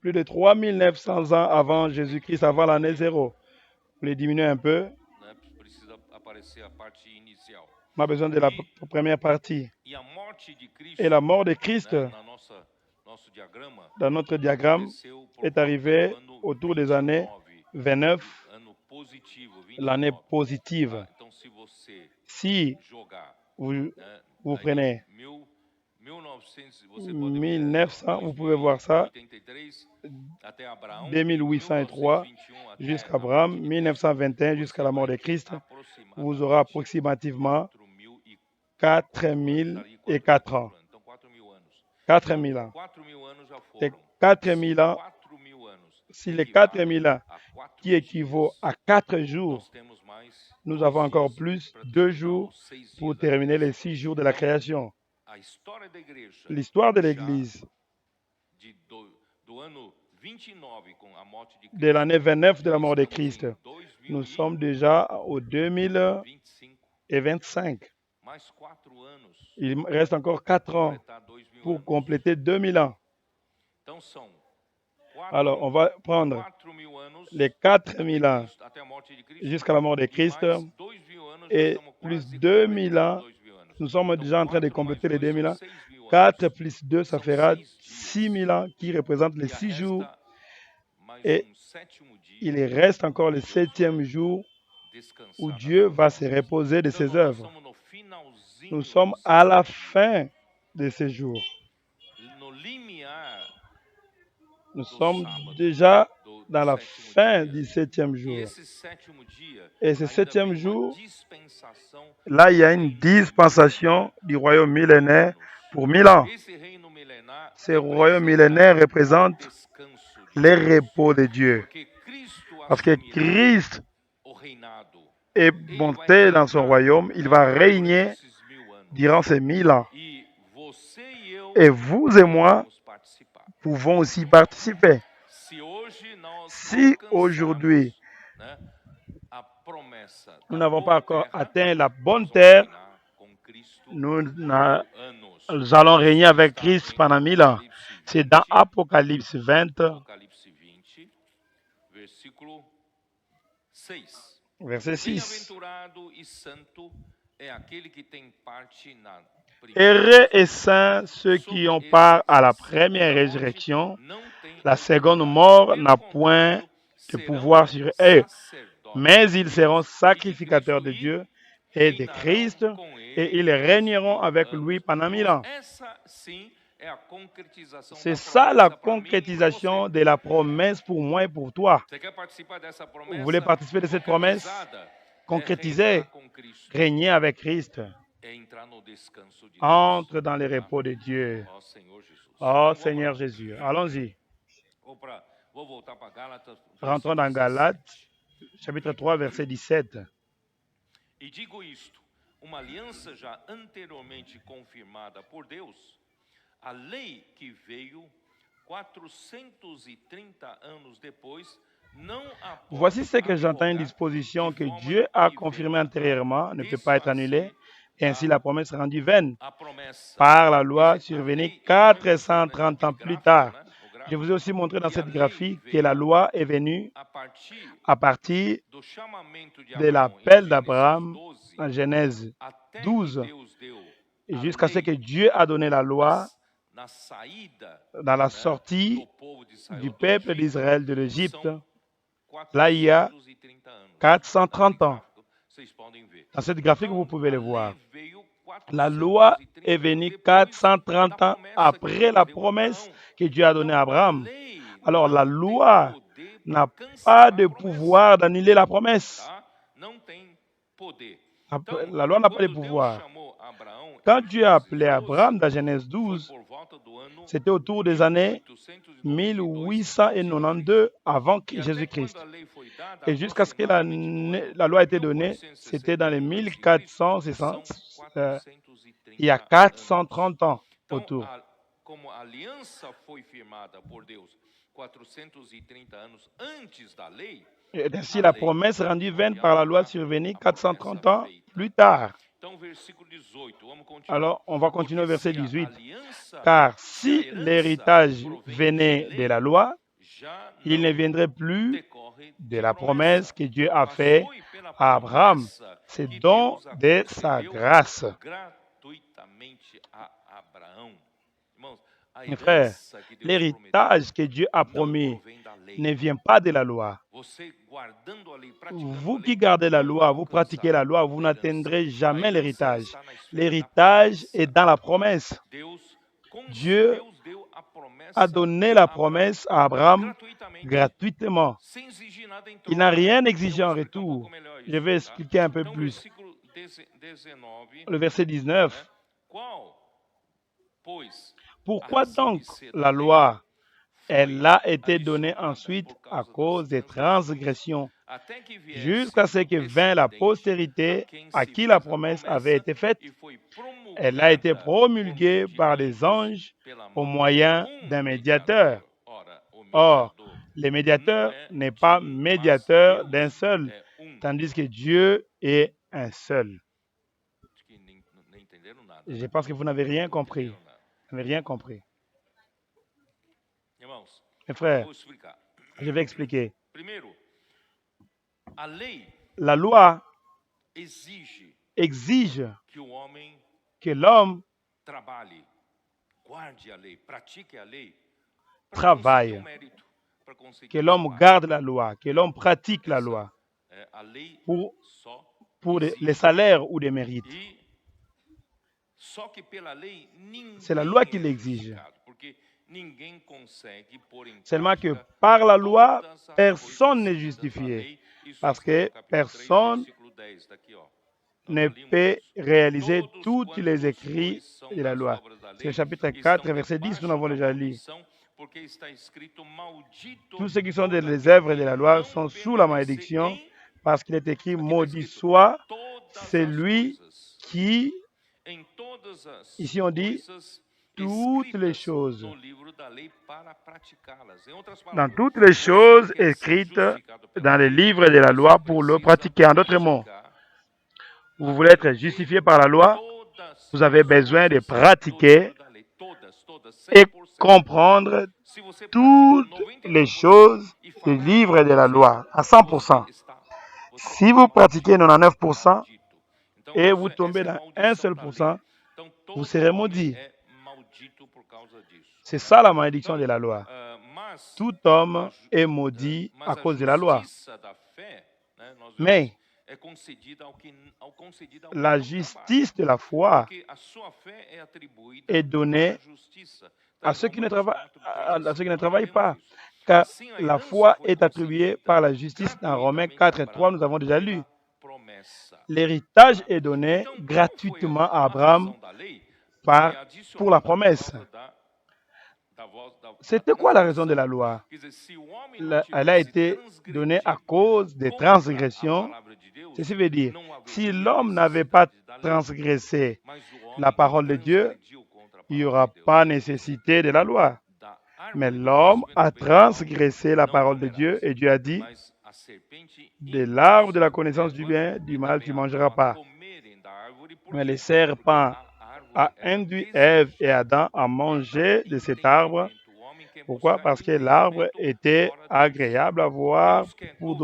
plus de 3900 ans avant Jésus-Christ, avant l'année 0. Vous les diminuez un peu. On a besoin de la première partie. Et la mort de Christ, dans notre diagramme, est arrivée autour des années 29, l'année positive. Si vous prenez 1900, vous pouvez voir ça, 2803 jusqu'à Abraham, 1921 jusqu'à la mort de Christ, vous aurez approximativement 4004 ans. 4000 ans. Et 4000 ans, si les 4000 ans qui équivaut à 4 jours, nous avons encore plus 2 jours pour terminer les 6 jours de la création. L'histoire de l'Église de l'année 29 de la mort de Christ, nous sommes déjà au 2025. Il reste encore 4 ans pour compléter 2000 ans. Alors, on va prendre les 4000 ans jusqu'à la mort de Christ et plus 2000 ans. Nous sommes déjà en train de compléter les 2000 ans. 4 plus 2, ça fera 6000 ans qui représentent les 6 jours. Et il reste encore le 7e jour où Dieu va se reposer de ses œuvres. Nous sommes à la fin de ces jours. Nous sommes déjà dans la fin du 7e jour. Et ce 7e jour, là, il y a une dispensation du royaume millénaire pour 1000 ans. Ce royaume millénaire représente le repos de Dieu. Parce que Christ est monté dans son royaume, il va régner durant ces 1000 ans. Et vous et moi pouvons aussi participer. Si aujourd'hui, nous n'avons pas encore atteint la bonne terre, nous allons régner avec Christ pendant 1000 ans. C'est dans Apocalypse 20, Apocalipse 20, versículo 6. verset 6. Bem-aventurado e santo é aquele que tem parte na Heureux et saints ceux qui ont part à la première résurrection. La seconde mort n'a point de pouvoir sur eux, mais ils seront sacrificateurs de Dieu et de Christ, et ils régneront avec lui pendant 1000 ans. C'est ça la concrétisation de la promesse pour moi et pour toi. Vous voulez participer de cette promesse? Concrétiser, régner avec Christ. Entre dans le repos de Dieu. Oh Seigneur Jésus. Allons-y. Rentrons dans Galates, chapitre 3, verset 17. E digo isto, uma aliança já anteriormente confirmada por Deus, a lei que veio 430 anos depois, não a pode Voici ce que j'entends, une abrogar, disposition de que forma Dieu a que confirmée venha antérieurement ne peut pas être desfazer annulée, et ainsi la promesse rendue vaine a promessa. par la loi A survenue lei, 430 ans plus tard. né? O gráfico, Je vous ai aussi montré dans que cette a lei graphique que veio la loi est venue a partir à partir do chamamento de de Abraão l'appel em d'Abraham Gênesis 12, en Genèse até que 12, Deus deu et a jusqu'à ce lei que Dieu a donné la loi na saída, dans la né, sortie do povo de Israel du do peuple Egito, d'Israël de l'Égypte. são Là, il y a 430 anos. 430 ans. Gráfico, vocês podem ver. Dans cette graphique, Então, vous pouvez le a voir. lei veio La loi 430 est anos venue depois 430 da ans promessa que après Deus la deu a promesse Abraão. que Dieu a donnée à Então, a Abraham. lei Alors la não tem loi poder n'a para cancelar pas a de promessa, pouvoir d'annuler la promesse. tá? Não tem poder. La Então, loi n'a pas de quando Deus pouvoir. chamou Abraão Quand em Dieu a Gênesis appelé 12, Abraham dans Genèse foi 12, por volta do ano c'était autour des années 1892 avant E até Jésus-Christ. quando a lei foi dada, Et jusqu'à ce que la loi ait été donnée, c'était dans les 1460, il y a 430 ans autour. Então, como a aliança foi firmada por Deus 430 anos antes da lei, Et ainsi, la promesse rendue vaine par la loi survenue 430 ans plus tard. então versículo 18, vamos continuar. Alors, on va continuer au Porque verset se a 18. aliança, Car se a si herança l'héritage provém venait de de la loi, já il não ne viendrait plus decorre de de la promessa, promesse que Dieu a mas faite foi pela à Abraham. promessa C'est que don Deus a de sa concedeu grâce. gratuitamente a Abraão. Irmãos, a Mes frères, herança que Deus l'héritage que Dieu a prometeu promis não provém da lei. ne vient pas de la loi. Você guardando a lei, praticando Vous a lei, qui gardez la não loi, vai vous alcançar pratiquez la loi, vous a herança. n'atteindrez A jamais herança l'héritage. está na esfera da L'héritage promessa. est dans la promesse. Deus Dieu deu a promessa a donné la a Abraão promesse à Abraham gratuitamente, gratuitement. sem exigir nada em Il n'a troca. rien Eu exigé en vou explicar retour. melhor Je isso, vais tá? expliquer un peu Então, plus. versículo 19, Le verset 19. qual, pois, Pourquoi a razão donc de ser la da lei loi, foi elle a été donnée adicionada ensuite por à causa cause des das transgressões, transgressions, até que viesse jusqu'à ce que o vint la descendente postérité à se qui la fez a promesse promessa avait été faite? e foi Elle a été promulgada promulguée por par meio des de anges pela au mão moyen de d'un médiateur. Ora, o Or, mediador le médiateur não é n'est de pas mas médiateur Deus d'un seul, é tandis que Dieu est un seul. Acho que nem entenderam nada. Je pense que vous n'avez rien compris. Entenderam nada. Vous n'avez rien compris. Irmãos, Mes frères, vou explicar. je vais expliquer. Primeiro, a lei La loi exige exige que o homem que l'homme trabalhe, guarde a lei, pratique a lei, para travaille, conseguir um mérito, para conseguir que um l'homme salário. garde la loi, que l'homme pratique la loi A lei pour, só pour exige. les salaires ou des mérites. E só que pela lei ninguém C'est la loi qui é l'exige. justificado, porque ninguém consegue pôr em Seulement que prática par la loi, todas as personne n'est coisas escritas na justifié. lei. Isso Parce está que no capítulo 3, personne versículo 10, daqui, ó. ne Nós já limos peut isso. réaliser Todos tous les quantos, écrits pois, são de la das loi. obras da C'est le lei, chapitre estão 4, verset 10, nous debaixo l'avons da déjà lu. maldição, porque está escrito, maldito Tous ceux qui sont todo des aquele œuvres de que la loi não sont sous la permanecer malédiction, em, parce qu'il est écrit, aqui está maudit escrito, soit todas as celui coisas. qui, Em todas as ici on dit, coisas toutes les escritas choses. no livro da lei para praticá-las. Em outras Dans palavras, toutes les você choses quer ser écrites justificado pela dans les lei, livres de la você loi pour le precisa pratiquer. En d'autres mots, praticar vous voulez être justifié par la loi, todas vous avez as besoin de coisas do pratiquer livro da lei. Todas, et 100%. comprendre toutes les choses du livre de la loi à 100%. Si vous pratiquez 99% et vous tombez dans un seul pourcent, vous serez maudit. C'est ça la malédiction de la loi. Tout homme est maudit à cause de la loi. Mais la justice de la foi est donnée à ceux qui ne travaillent pas. Car la foi est attribuée par la justice dans Romains 4:3, nous avons déjà lu. L'héritage est donné gratuitement à Abraham pour la promesse. C'était quoi la raison de la loi? Elle a été donnée à cause des transgressions. Ceci veut dire, si l'homme n'avait pas transgressé la parole de Dieu, il n'y aura pas nécessité de la loi. Mais l'homme a transgressé la parole de Dieu et Dieu a dit, de l'arbre de la connaissance du bien, du mal, tu ne mangeras pas. Mais le serpent a induit Ève et Adam à manger de cet arbre. Pourquoi? Parce que l'arbre était agréable à voir pour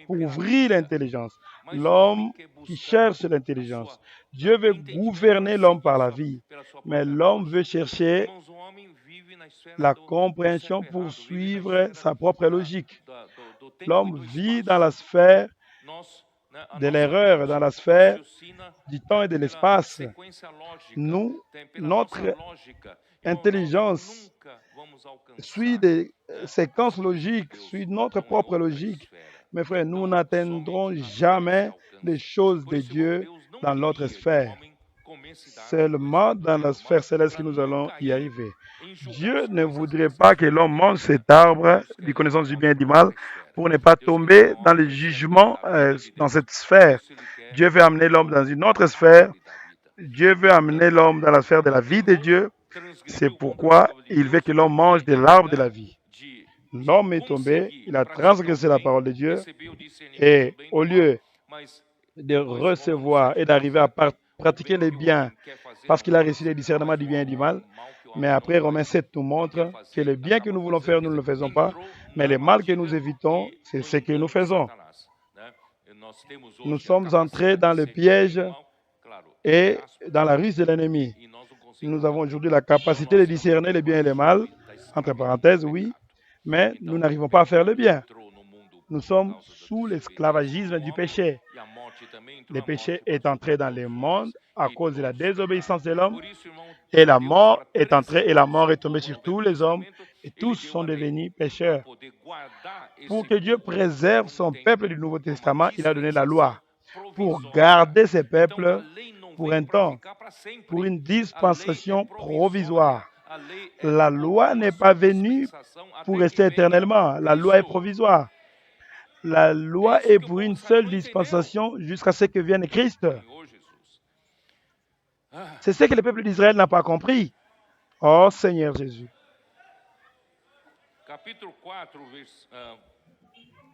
ouvrir l'intelligence. L'homme qui cherche l'intelligence. Dieu veut gouverner l'homme par la vie, mais l'homme veut chercher la compréhension pour suivre sa propre logique. L'homme vit dans la sphère de l'erreur, dans la sphère du temps et de l'espace. Notre intelligence suit des séquences logiques, suit notre propre logique. Mes frères, nous n'atteindrons jamais les choses de Dieu dans notre sphère. Seulement dans la sphère céleste que nous allons y arriver. Dieu ne voudrait pas que l'homme mange cet arbre de connaissance du bien et du mal pour ne pas tomber dans le jugement dans cette sphère. Dieu veut amener l'homme dans une autre sphère. Dieu veut amener l'homme dans la sphère de la vie de Dieu. C'est pourquoi il veut que l'homme mange de l'arbre de la vie. L'homme est tombé, il a transgressé la parole de Dieu et au lieu de recevoir et d'arriver à pratiquer les biens parce qu'il a reçu le discernement du bien et du mal, mais après Romains 7 nous montre que le bien que nous voulons faire, nous ne le faisons pas, mais le mal que nous évitons, c'est ce que nous faisons. Nous sommes entrés dans le piège et dans la ruse de l'ennemi. Nous avons aujourd'hui la capacité de discerner le bien et le mal, entre parenthèses, oui, mais nous n'arrivons pas à faire le bien. Nous sommes sous l'esclavagisme du péché. Le péché est entré dans le monde à cause de la désobéissance de l'homme, et la mort est entrée, et la mort est tombée sur tous les hommes, et tous sont devenus pécheurs. Pour que Dieu préserve son peuple du Nouveau Testament, il a donné la loi pour garder ses peuples pour un temps, pour une dispensation provisoire. La loi n'est pas venue pour rester éternellement. La loi est provisoire. La loi est pour une seule dispensation jusqu'à ce que vienne Christ. C'est ce que le peuple d'Israël n'a pas compris. Oh Seigneur Jésus. Capítulo 4,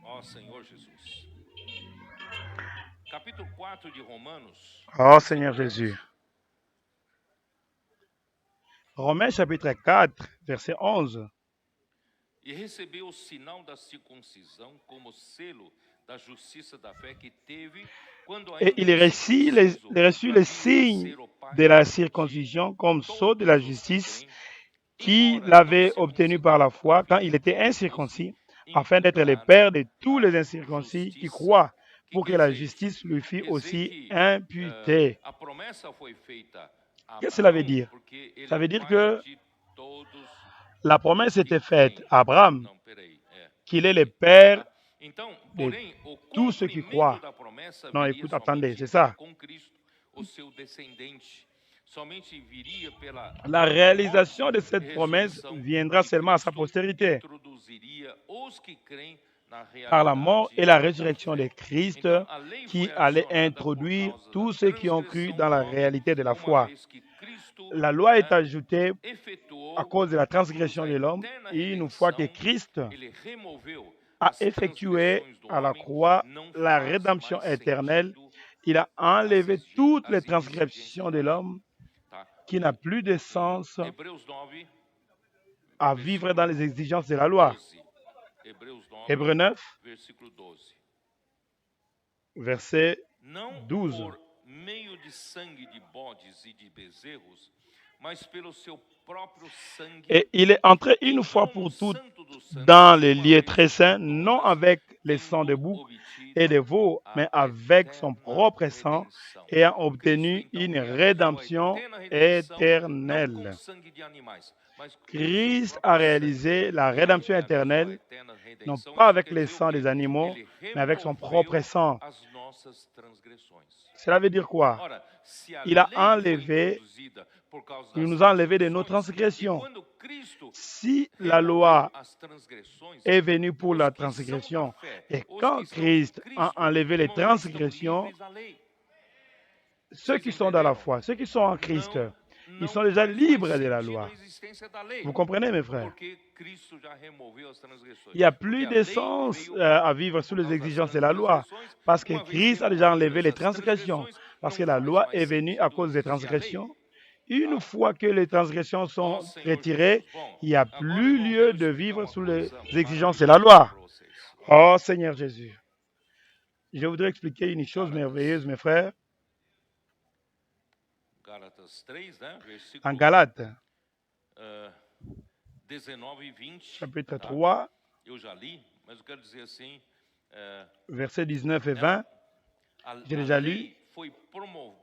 oh Senhor Jesus. Capítulo 4 de Romanos. Oh Seigneur Jésus. Romains chapitre 4, verset 11. E recebeu o sinal da circuncisão como selo da justiça da fé que teve quando Et il reçut le signe de la circoncision comme sceau de la justice qu'il avait obtenu par la foi quand il était incirconcis, afin d'être le père de tous les incirconcis qui croient, pour que la justice lui fût aussi imputée. Qu'est-ce que cela veut dire? Ça veut dire que la promesse était faite à Abraham, qu'il est le père de tous ceux qui croient. Non, écoute, attendez, c'est ça. La réalisation de cette promesse viendra seulement à sa postérité, par la mort et la résurrection de Christ, qui allait introduire tous ceux qui ont cru dans la réalité de la foi. La loi est ajoutée à cause de la transgression de l'homme, et une fois que Christ a effectué à la croix la rédemption éternelle, il a enlevé toutes les transgressions de l'homme qui n'a plus de sens. à vivre dans les exigences de la loi. 12. Hébreux 9, Versículo 12. verset Não 12. por meio de sangue de bodes e de bezerros, mas pelo seu próprio sangue, Et il est entré une fois entrou no pour toutes santo dos santos dans les uma lieux vez très por saints, non todas, avec les sangs de tendo boucs obtido et de veaux, a mais avec son eterna propre sang, redenção. ayant Cristo obtenu então une realizou a rédemption eterna redenção não com éternelle. sangue de animais, mas pelo seu Christ a próprio sangue. réalisé la E ao rédemption realizou a éternelle, eterna non redenção, pas isso avec quer les dizer o sangs quê? des animaux, Ele mais avec son removeu propre sang. as nossas transgressões. Cela veut dire quoi? Ora, se a Il a lei foi enlevé, introduzida por causa il das nous a enlevé de nos transgressões, e transgressions. quando Cristo Si la removeu loi as transgressões, est venue pour os la que são da transgression, fé, et os que quand estão em Christ a Cristo, enlevé les irmãos, já estão transgressions, livres da lei. ceux Vocês qui sont dans la entenderam? foi, ceux qui sont en Christ, Não, ils não sont déjà faz mais libres de la sentido a loi. existência da lei, Vous comprenez, mes frères? porque Cristo já removeu as transgressões. Il n'y a Porque plus a de lei sens veio à vivre sous por les causa das exigences de la loi, transgressões, parce que uma vez Christ a déjà enlevé removidas les as transgressions, transgressões, parce que não la faz loi mais est venue à sentido cause des existir a lei. transgressions. Une fois que les transgressions Ó sont Senhor retirées, Jesus, bom, il n'y a agora, plus irmão, lieu quero de explicar vivre uma sous les coisa exigences de la maravilhosa loi. para vocês. Oh Seigneur Jésus, je voudrais expliquer une chose merveilleuse, mes frères. Gálatas 3, né? En Versículo Galates, 19 e 20. chapitre Tá? 3, Eu já li, mas eu quero dizer assim, versets 19 et 20, ela, j'ai a déjà lu. lei foi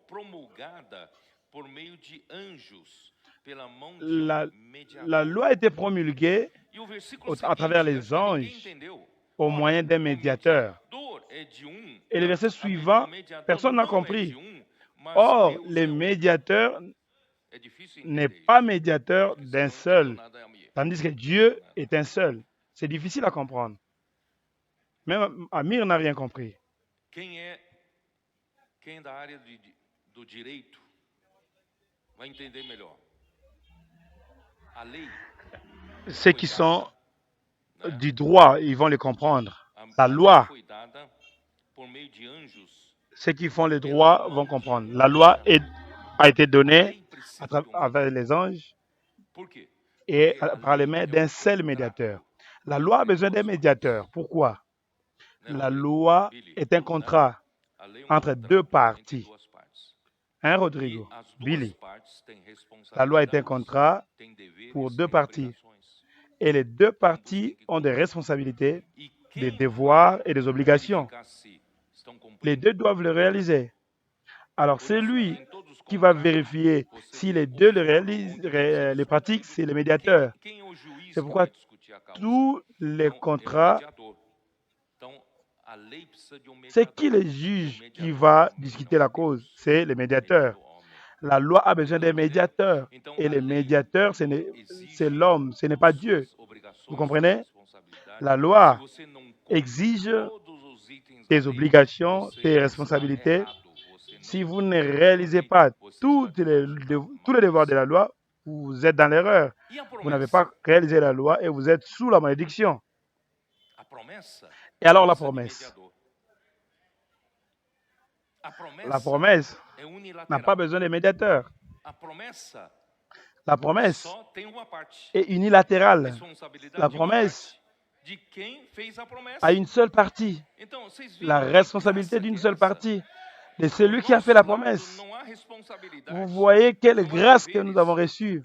promulgada por meio de anjos, pela mão de La mediador. loi a été promulguée E o versículo à travers seguinte, les acho que ninguém anges entendeu. au moyen d'un O médiateur. mediador é de Et le verset o suivant, mediador personne n'a não é compris. de mas Or, Deus le é médiateur É difícil n'est entender pas isso, médiateur porque d'un senão não seul, entendeu nada a minha. tandis que Dieu est un seul. C'est difficile à comprendre. Même Amir n'a rien compris. Quem é da área do direito vai entender melhor. A lei, Ceux qui sont du droit, ils vont le comprendre. La loi, foi dada por meio de anjos. ceux qui font le droit vont comprendre. La loi a été donnée à travers les anges Por quê? et par les mains d'un seul médiateur. La loi a besoin d'un médiateur. Pourquoi? La loi est un contrat entre deux parties. Hein, Rodrigo? Billy. La loi est un contrat pour deux parties. Et les deux parties ont des responsabilités, des devoirs et des obligations. Les deux doivent le réaliser. Alors, c'est lui qui va vérifier si les deux le réalisent, les pratiques, c'est le médiateur. C'est pourquoi tous les contrats, c'est qui le juge qui va discuter la cause? C'est le médiateur. La loi a besoin d'un médiateur. Et le médiateur, c'est l'homme, ce n'est pas Dieu. Vous comprenez? La loi exige tes obligations, tes responsabilités. Si vous ne réalisez pas tous les devoirs de la loi, vous êtes dans l'erreur. Vous n'avez pas réalisé la loi et vous êtes sous la malédiction. Et alors la promesse? La promesse n'a pas besoin de médiateur. La promesse est unilatérale. La promesse a une seule partie. La responsabilité d'une seule partie. De celui qui a fait la promesse. Vous voyez quelle grâce que nous avons reçue.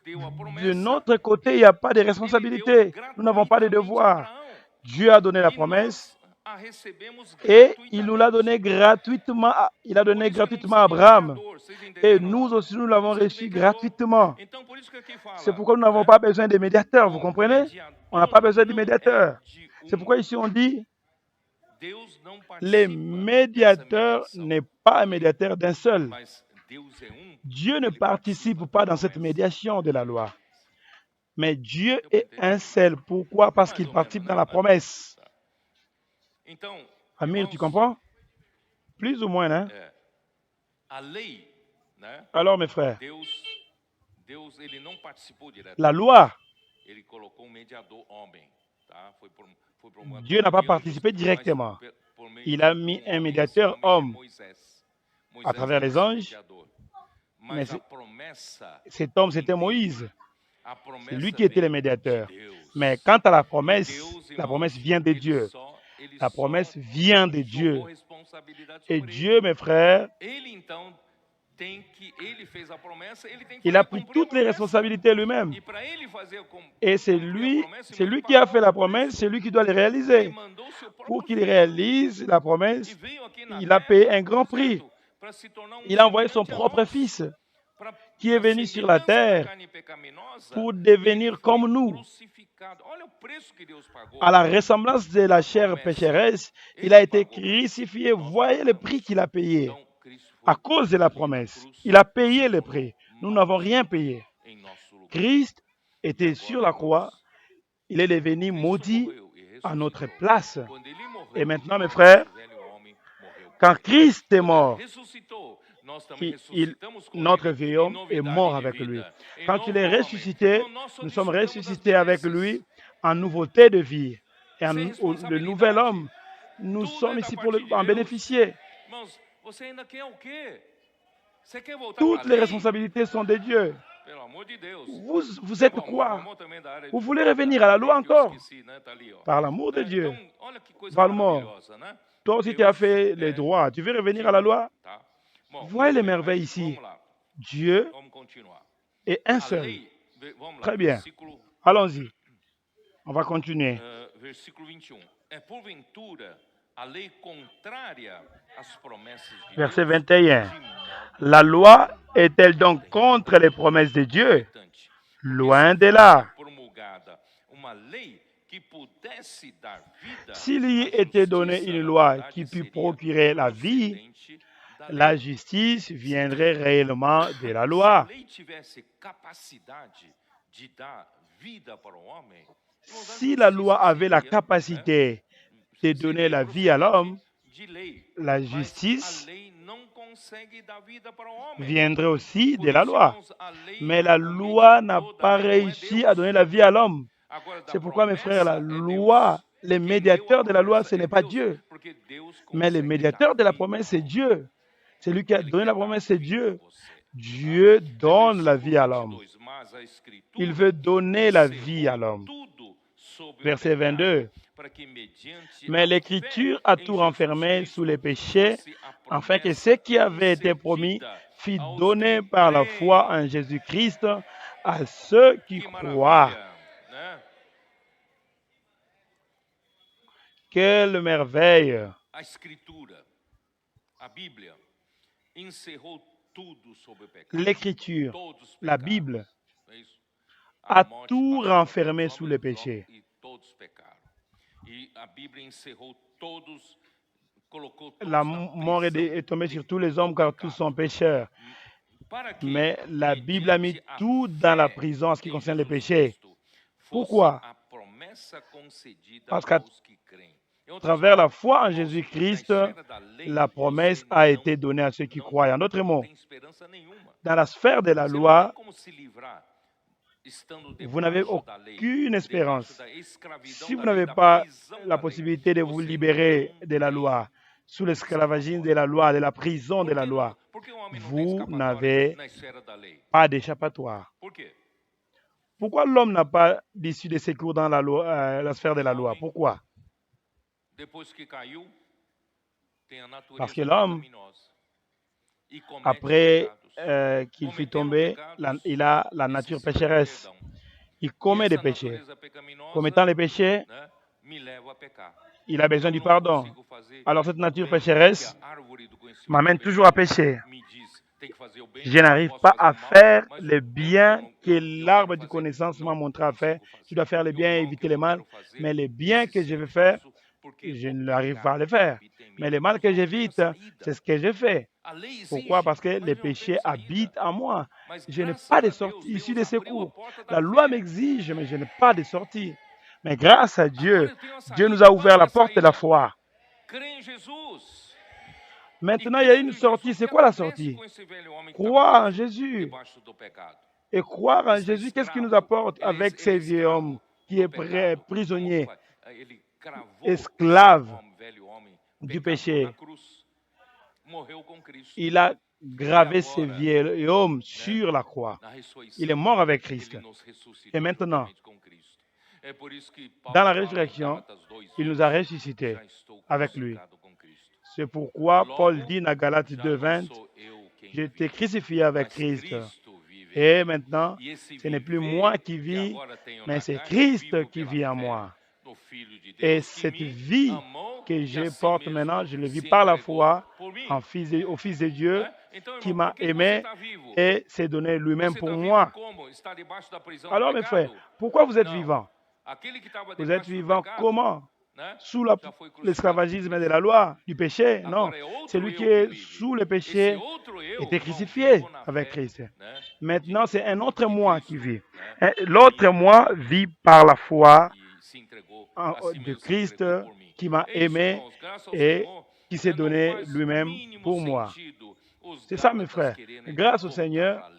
De notre côté, il n'y a pas de responsabilité. Nous n'avons pas de devoir. Dieu a donné la promesse et il nous l'a donné gratuitement. Il a donné gratuitement à Abraham. Et nous aussi, nous l'avons reçu gratuitement. C'est pourquoi nous n'avons pas besoin de médiateurs. Vous comprenez? On n'a pas besoin de médiateurs. C'est pourquoi ici on dit le médiateur n'est pas un médiateur d'un seul. Dieu ne participe pas dans cette médiation de la loi. Mais Dieu est un seul. Pourquoi? Parce qu'il participe dans la promesse. Amir, tu comprends? Plus ou moins, hein? Alors, mes frères, la loi, Dieu n'a pas participé directement. Il a mis un médiateur homme à travers les anges, mais cet homme, c'était Moïse. C'est lui qui était le médiateur. Mais quant à la promesse vient de Dieu. La promesse vient de Dieu. Et Dieu, mes frères, il a pris toutes les responsabilités lui-même. Et c'est lui qui a fait la promesse, c'est lui qui doit les réaliser. Pour qu'il réalise la promesse, il a payé un grand prix. Il a envoyé son propre fils qui est venu sur la terre pour devenir comme nous. À la ressemblance de la chair pécheresse, il a été crucifié. Voyez le prix qu'il a payé. À cause de la promesse, il a payé le prix. Nous n'avons rien payé. Christ était sur la croix. Il est devenu maudit à notre place. Et maintenant, mes frères, quand Christ est mort, notre vieil homme est mort avec lui. Quand il est ressuscité, nous sommes ressuscités avec lui en nouveauté de vie. Et le nouvel homme, nous sommes ici pour en bénéficier. Toutes les responsabilités sont de Dieu. Vous êtes quoi? Vous voulez revenir à la loi encore? Par l'amour de Dieu. Valmore, toi aussi tu as fait les droits. Tu veux revenir à la loi? Voyez les merveilles ici. Dieu est un seul. Très bien. Allons-y. On va continuer. Verset 21. La loi est-elle donc contre les promesses de Dieu? Loin de là. S'il y était donné une loi qui pût procurer la vie, la justice viendrait réellement de la loi. Si la loi avait la capacité de donner la vie à l'homme, la justice viendrait aussi de la loi. Mais la loi n'a pas réussi à donner la vie à l'homme. C'est pourquoi, mes frères, la loi, le médiateur de la loi, ce n'est pas Dieu. Mais le médiateur de la promesse, c'est Dieu. C'est lui qui a donné la promesse, c'est Dieu. Dieu donne la vie à l'homme. Il veut donner la vie à l'homme. Verset 22. Mais l'Écriture a tout renfermé sous les péchés, afin que ce qui avait été promis fût donné par la foi en Jésus-Christ à ceux qui croient. Quelle merveille! L'Écriture, la Bible, a tout renfermé sous le péché. La mort est tombée sur tous les hommes car tous sont pécheurs. Mais la Bible a mis tout dans la prison en ce qui concerne les péchés. Pourquoi? Parce qu'à travers la foi en Jésus-Christ, la promesse a été donnée à ceux qui croient. En d'autres mots, dans la sphère de la loi, vous n'avez aucune espérance. Si vous n'avez pas la possibilité de vous libérer de la loi, sous l'esclavagisme de la loi, de la prison de la loi, vous n'avez pas d'échappatoire. Pourquoi l'homme n'a pas d'issue de secours dans la loi, la sphère de la loi? Pourquoi? Parce que l'homme, après qu'il fut tombé, il a la nature pécheresse. Il commet des péchés. Commettant les péchés, il a besoin du pardon. Alors cette nature pécheresse m'amène toujours à pécher. Je n'arrive pas à faire le bien que l'arbre de connaissance m'a montré à faire. Je dois faire le bien et éviter le mal. Mais le bien que je veux faire, je n'arrive pas à le faire. Mais le mal que j'évite, c'est ce que je fais. Pourquoi? Parce que les péchés habitent en moi. Je n'ai pas de sortie issue de secours. La loi m'exige, mais je n'ai pas de sortie. Mais grâce à Dieu, Dieu nous a ouvert la porte de la foi. Maintenant, il y a une sortie. C'est quoi la sortie? Croire en Jésus. Et croire en Jésus, qu'est-ce qu'il nous apporte avec ces vieux hommes qui est prisonnier, esclave du péché? Il a gravé ce vieil sur la croix. Il est mort avec Christ. Et maintenant, dans la résurrection, il nous a ressuscités avec lui. C'est pourquoi Paul dit dans Galates 2:20, j'ai été crucifié avec Christ. Et maintenant, ce n'est plus moi qui vis, mais c'est Christ qui vit en moi. Et cette vie que je porte maintenant, je le vis par la foi au Fils de Dieu qui m'a aimé et s'est donné lui-même pour moi. Alors mes frères, pourquoi vous êtes vivants? Vous êtes vivants comment? Sous l'esclavagisme de la loi, du péché? Non. Celui qui est sous le péché était crucifié avec Christ. Maintenant, c'est un autre moi qui vit. L'autre moi vit par la foi de Christ qui m'a aimé et qui s'est donné lui-même pour moi. C'est ça, mes frères. Grâce au Seigneur,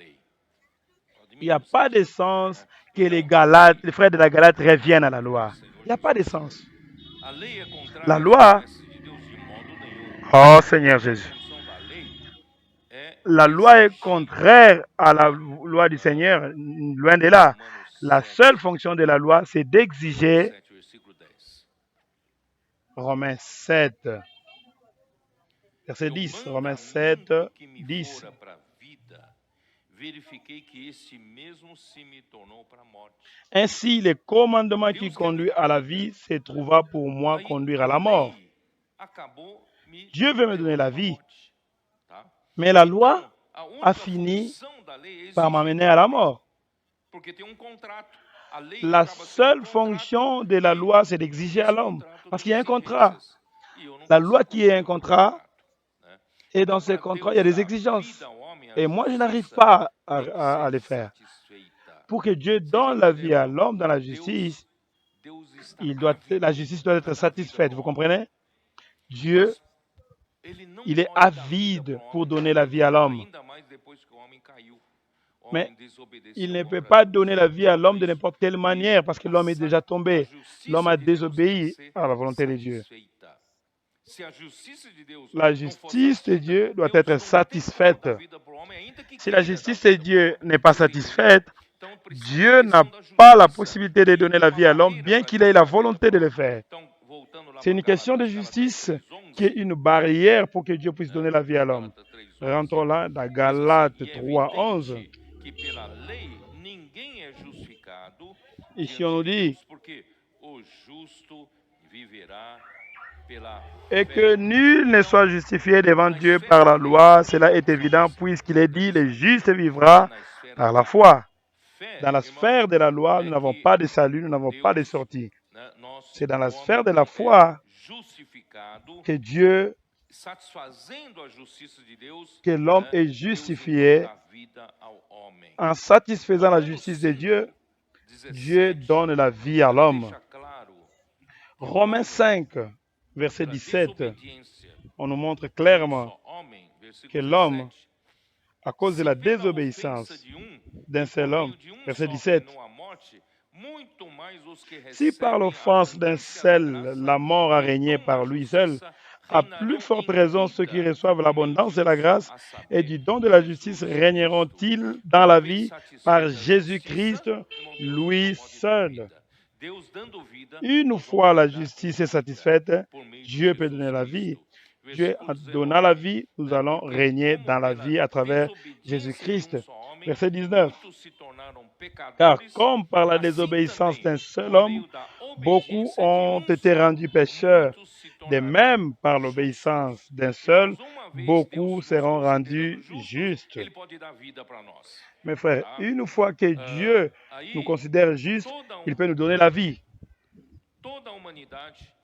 il n'y a pas de sens que les frères de la Galate reviennent à la loi. Il n'y a pas de sens. La loi, oh Seigneur Jésus, la loi est contraire à la loi du Seigneur, loin de là. La seule fonction de la loi, c'est d'exiger, Romains 7, verset 10, Romains 7, 10. Ainsi, le commandement qui conduit à la vie se trouva pour moi conduire à la mort. Dieu veut me donner la vie, mais la loi a fini par m'amener à la mort. La seule fonction de la loi, c'est d'exiger à l'homme, parce qu'il y a un contrat. La loi qui est un contrat, et dans ce contrat, il y a des exigences. Et moi, je n'arrive pas à les faire. Pour que Dieu donne la vie à l'homme dans la justice, la justice doit être satisfaite. Vous comprenez? Dieu, il est avide pour donner la vie à l'homme. Mais il ne peut pas donner la vie à l'homme de n'importe quelle manière parce que l'homme est déjà tombé. L'homme a désobéi à la volonté de Dieu. La justice de Dieu doit être satisfaite. Si la justice de Dieu n'est pas satisfaite, Dieu n'a pas la possibilité de donner la vie à l'homme, bien qu'il ait la volonté de le faire. C'est une question de justice qui est une barrière pour que Dieu puisse donner la vie à l'homme. Rentrons là dans Galates 3:11. Ici, on nous dit et que nul ne soit justifié devant Dieu par la loi, cela est évident puisqu'il est dit, le juste vivra par la foi. Dans la sphère de la loi, nous n'avons pas de salut, nous n'avons pas de sortie. C'est dans la sphère de la foi que Dieu, que l'homme est justifié. En satisfaisant la justice de Dieu, Dieu donne la vie à l'homme. Romains 5, verset 17, on nous montre clairement que l'homme, à cause de la désobéissance d'un seul homme, verset 17, si par l'offense d'un seul, la mort a régné par lui seul, à plus forte raison ceux qui reçoivent l'abondance de la grâce et du don de la justice régneront-ils dans la vie par Jésus-Christ, lui seul. Une fois la justice est satisfaite, Dieu peut donner la vie. Dieu en donnant la vie, nous allons régner dans la vie à travers Jésus-Christ. Verset 19. Car comme par la désobéissance d'un seul homme, beaucoup ont été rendus pécheurs, de même par l'obéissance d'un seul, beaucoup seront rendus justes. Mes frères, une fois que Dieu nous considère justes, il peut nous donner la vie.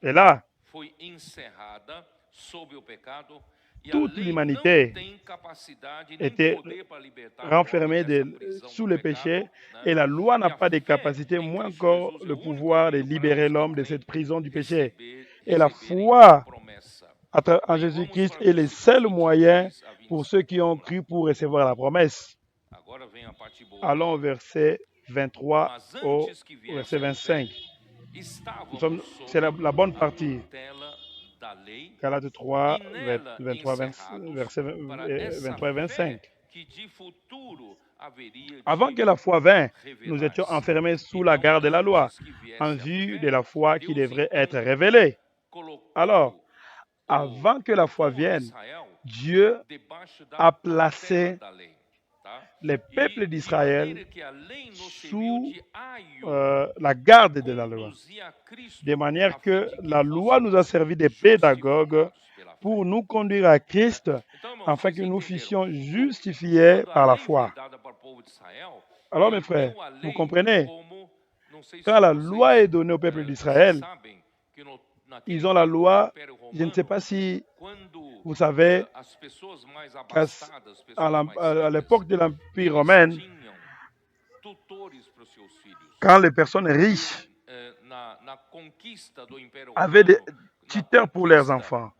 Et là, toute l'humanité était renfermée sous le péché et la loi n'a pas de capacité, moins encore le pouvoir de libérer l'homme de cette prison du péché. Et la foi en Jésus-Christ est le seul moyen pour ceux qui ont cru pour recevoir la promesse. Allons au verset 23 au verset 25. C'est la bonne partie. Galates 3, 23, versets 23 et 25. Avant que la foi vînt, nous étions enfermés sous la garde de la loi, en vue de la foi qui devrait être révélée. Alors, avant que la foi vienne, Dieu a placé les peuples d'Israël sous la garde de la loi, de manière que la loi nous a servi de pédagogue pour nous conduire à Christ, afin que nous fussions justifiés par la foi. Alors, mes frères, vous comprenez, quand la loi est donnée au peuple d'Israël, ils ont la loi, je ne sais pas si vous savez, à l'époque de l'Empire romain, quand les personnes riches avaient des tuteurs pour leurs enfants,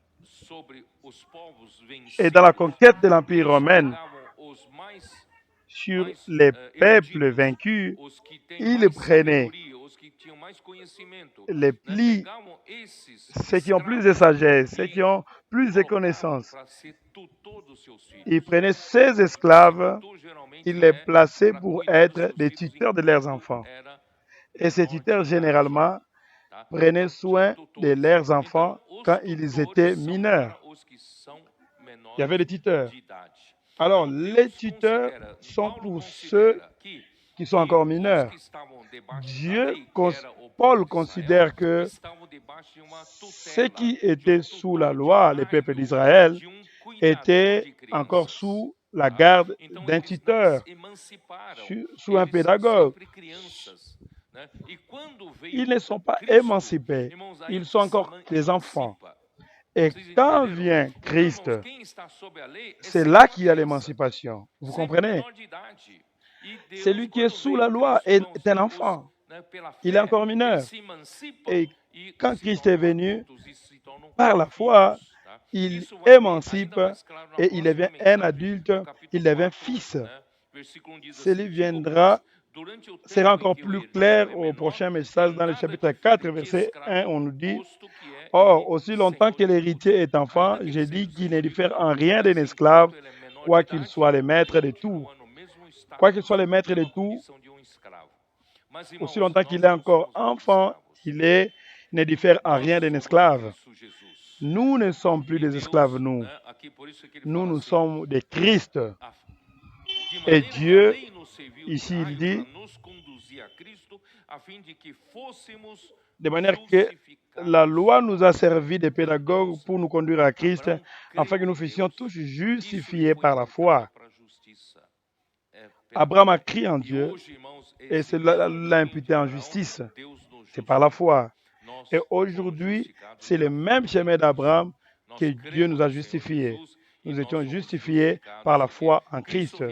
et dans la conquête de l'Empire romain, sur les peuples vaincus, ils prenaient les plis, ceux qui ont plus de sagesse, ceux qui ont plus de connaissances. Ils prenaient ces esclaves, ils les plaçaient pour être des tuteurs de leurs enfants. Et ces tuteurs, généralement, prenaient soin de leurs enfants quand ils étaient mineurs. Il y avait des tuteurs. Alors, les tuteurs sont pour ceux qui sont encore mineurs. Paul considère que ceux qui étaient sous la loi, les peuples d'Israël, étaient encore sous la garde d'un tuteur, sous un pédagogue. Ils ne sont pas émancipés, ils sont encore des enfants. Et quand vient Christ, c'est là qu'il y a l'émancipation. Vous comprenez? Celui qui est sous la loi est un enfant. Il est encore mineur. Et quand Christ est venu, par la foi, il émancipe et il devient un adulte, il devient fils. Celui viendra, sera encore plus clair au prochain message dans le chapitre 4, verset 1, on nous dit: Or, aussi longtemps que l'héritier est enfant, je dis qu'il ne diffère en rien d'un esclave, quoiqu'il soit le maître de tout. Quoiqu'il soit le maître de tout, aussi longtemps qu'il est encore enfant, il ne diffère en rien d'un esclave. Nous ne sommes plus des esclaves, nous. Nous sommes des Christ. Et Dieu, ici, il dit, de manière que la loi nous a servi de pédagogue pour nous conduire à Christ, afin que nous fussions tous justifiés par la foi. Abraham a crié en Dieu et cela l'a imputé en justice. C'est par la foi. Et aujourd'hui, c'est le même chemin d'Abraham que Dieu nous a justifiés. Nous étions justifiés par la foi en Christ.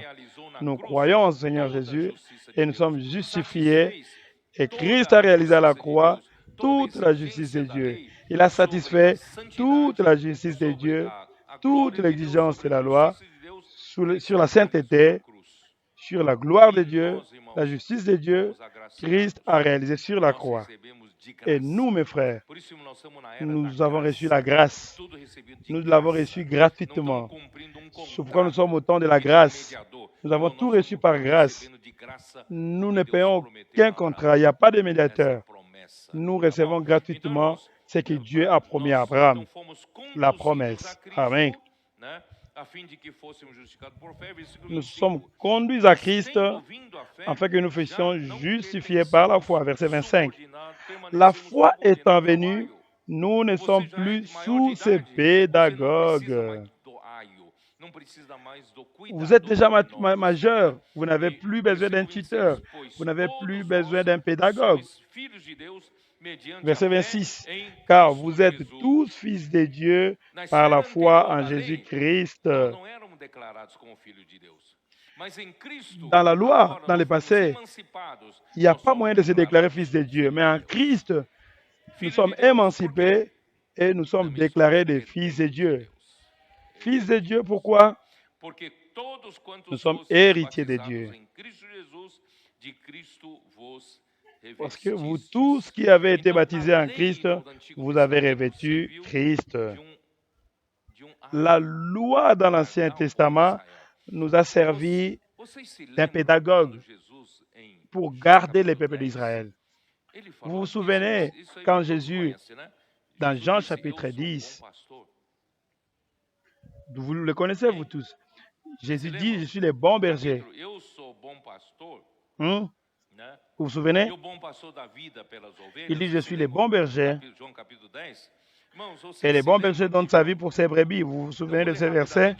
Nous croyons au Seigneur Jésus et nous sommes justifiés. Et Christ a réalisé à la croix toute la justice de Dieu. Il a satisfait toute la justice de Dieu, toute l'exigence de la loi sur la sainteté, sur la gloire de Dieu, la justice de Dieu. Christ a réalisé sur la croix. Et nous, mes frères, nous avons reçu la grâce. Nous l'avons reçu gratuitement. C'est pourquoi nous sommes au temps de la grâce. Nous avons tout reçu par grâce. Nous ne payons aucun contrat. Il n'y a pas de médiateur. Nous recevons gratuitement ce que Dieu a promis à Abraham. La promesse. Amen. Nous sommes conduits à Christ afin que nous fussions justifiés par la foi. Verset 25. La foi étant venue, nous ne sommes plus sous ces pédagogues. Vous êtes déjà majeur, vous n'avez plus besoin d'un tuteur, vous n'avez plus besoin d'un pédagogue. Verset 26. Car vous êtes tous fils de Dieu par la foi en Jésus-Christ. Dans la loi, dans le passé, il n'y a pas moyen de se déclarer fils de Dieu. Mais en Christ, nous sommes émancipés et nous sommes déclarés des fils de Dieu. Fils de Dieu, pourquoi? Nous sommes héritiers de Dieu. Parce que vous tous qui avez été baptisés en Christ, vous avez revêtu Christ. La loi dans l'Ancien Testament nous a servi d'un pédagogue pour garder les peuples d'Israël. Vous vous souvenez quand Jésus, dans Jean chapitre 10, vous le connaissez vous tous, Jésus dit, je suis le bon berger. Vous vous souvenez? Il dit, je suis le bon berger. Et le bon berger donne sa vie pour ses brebis. Vous vous souvenez de ce verset?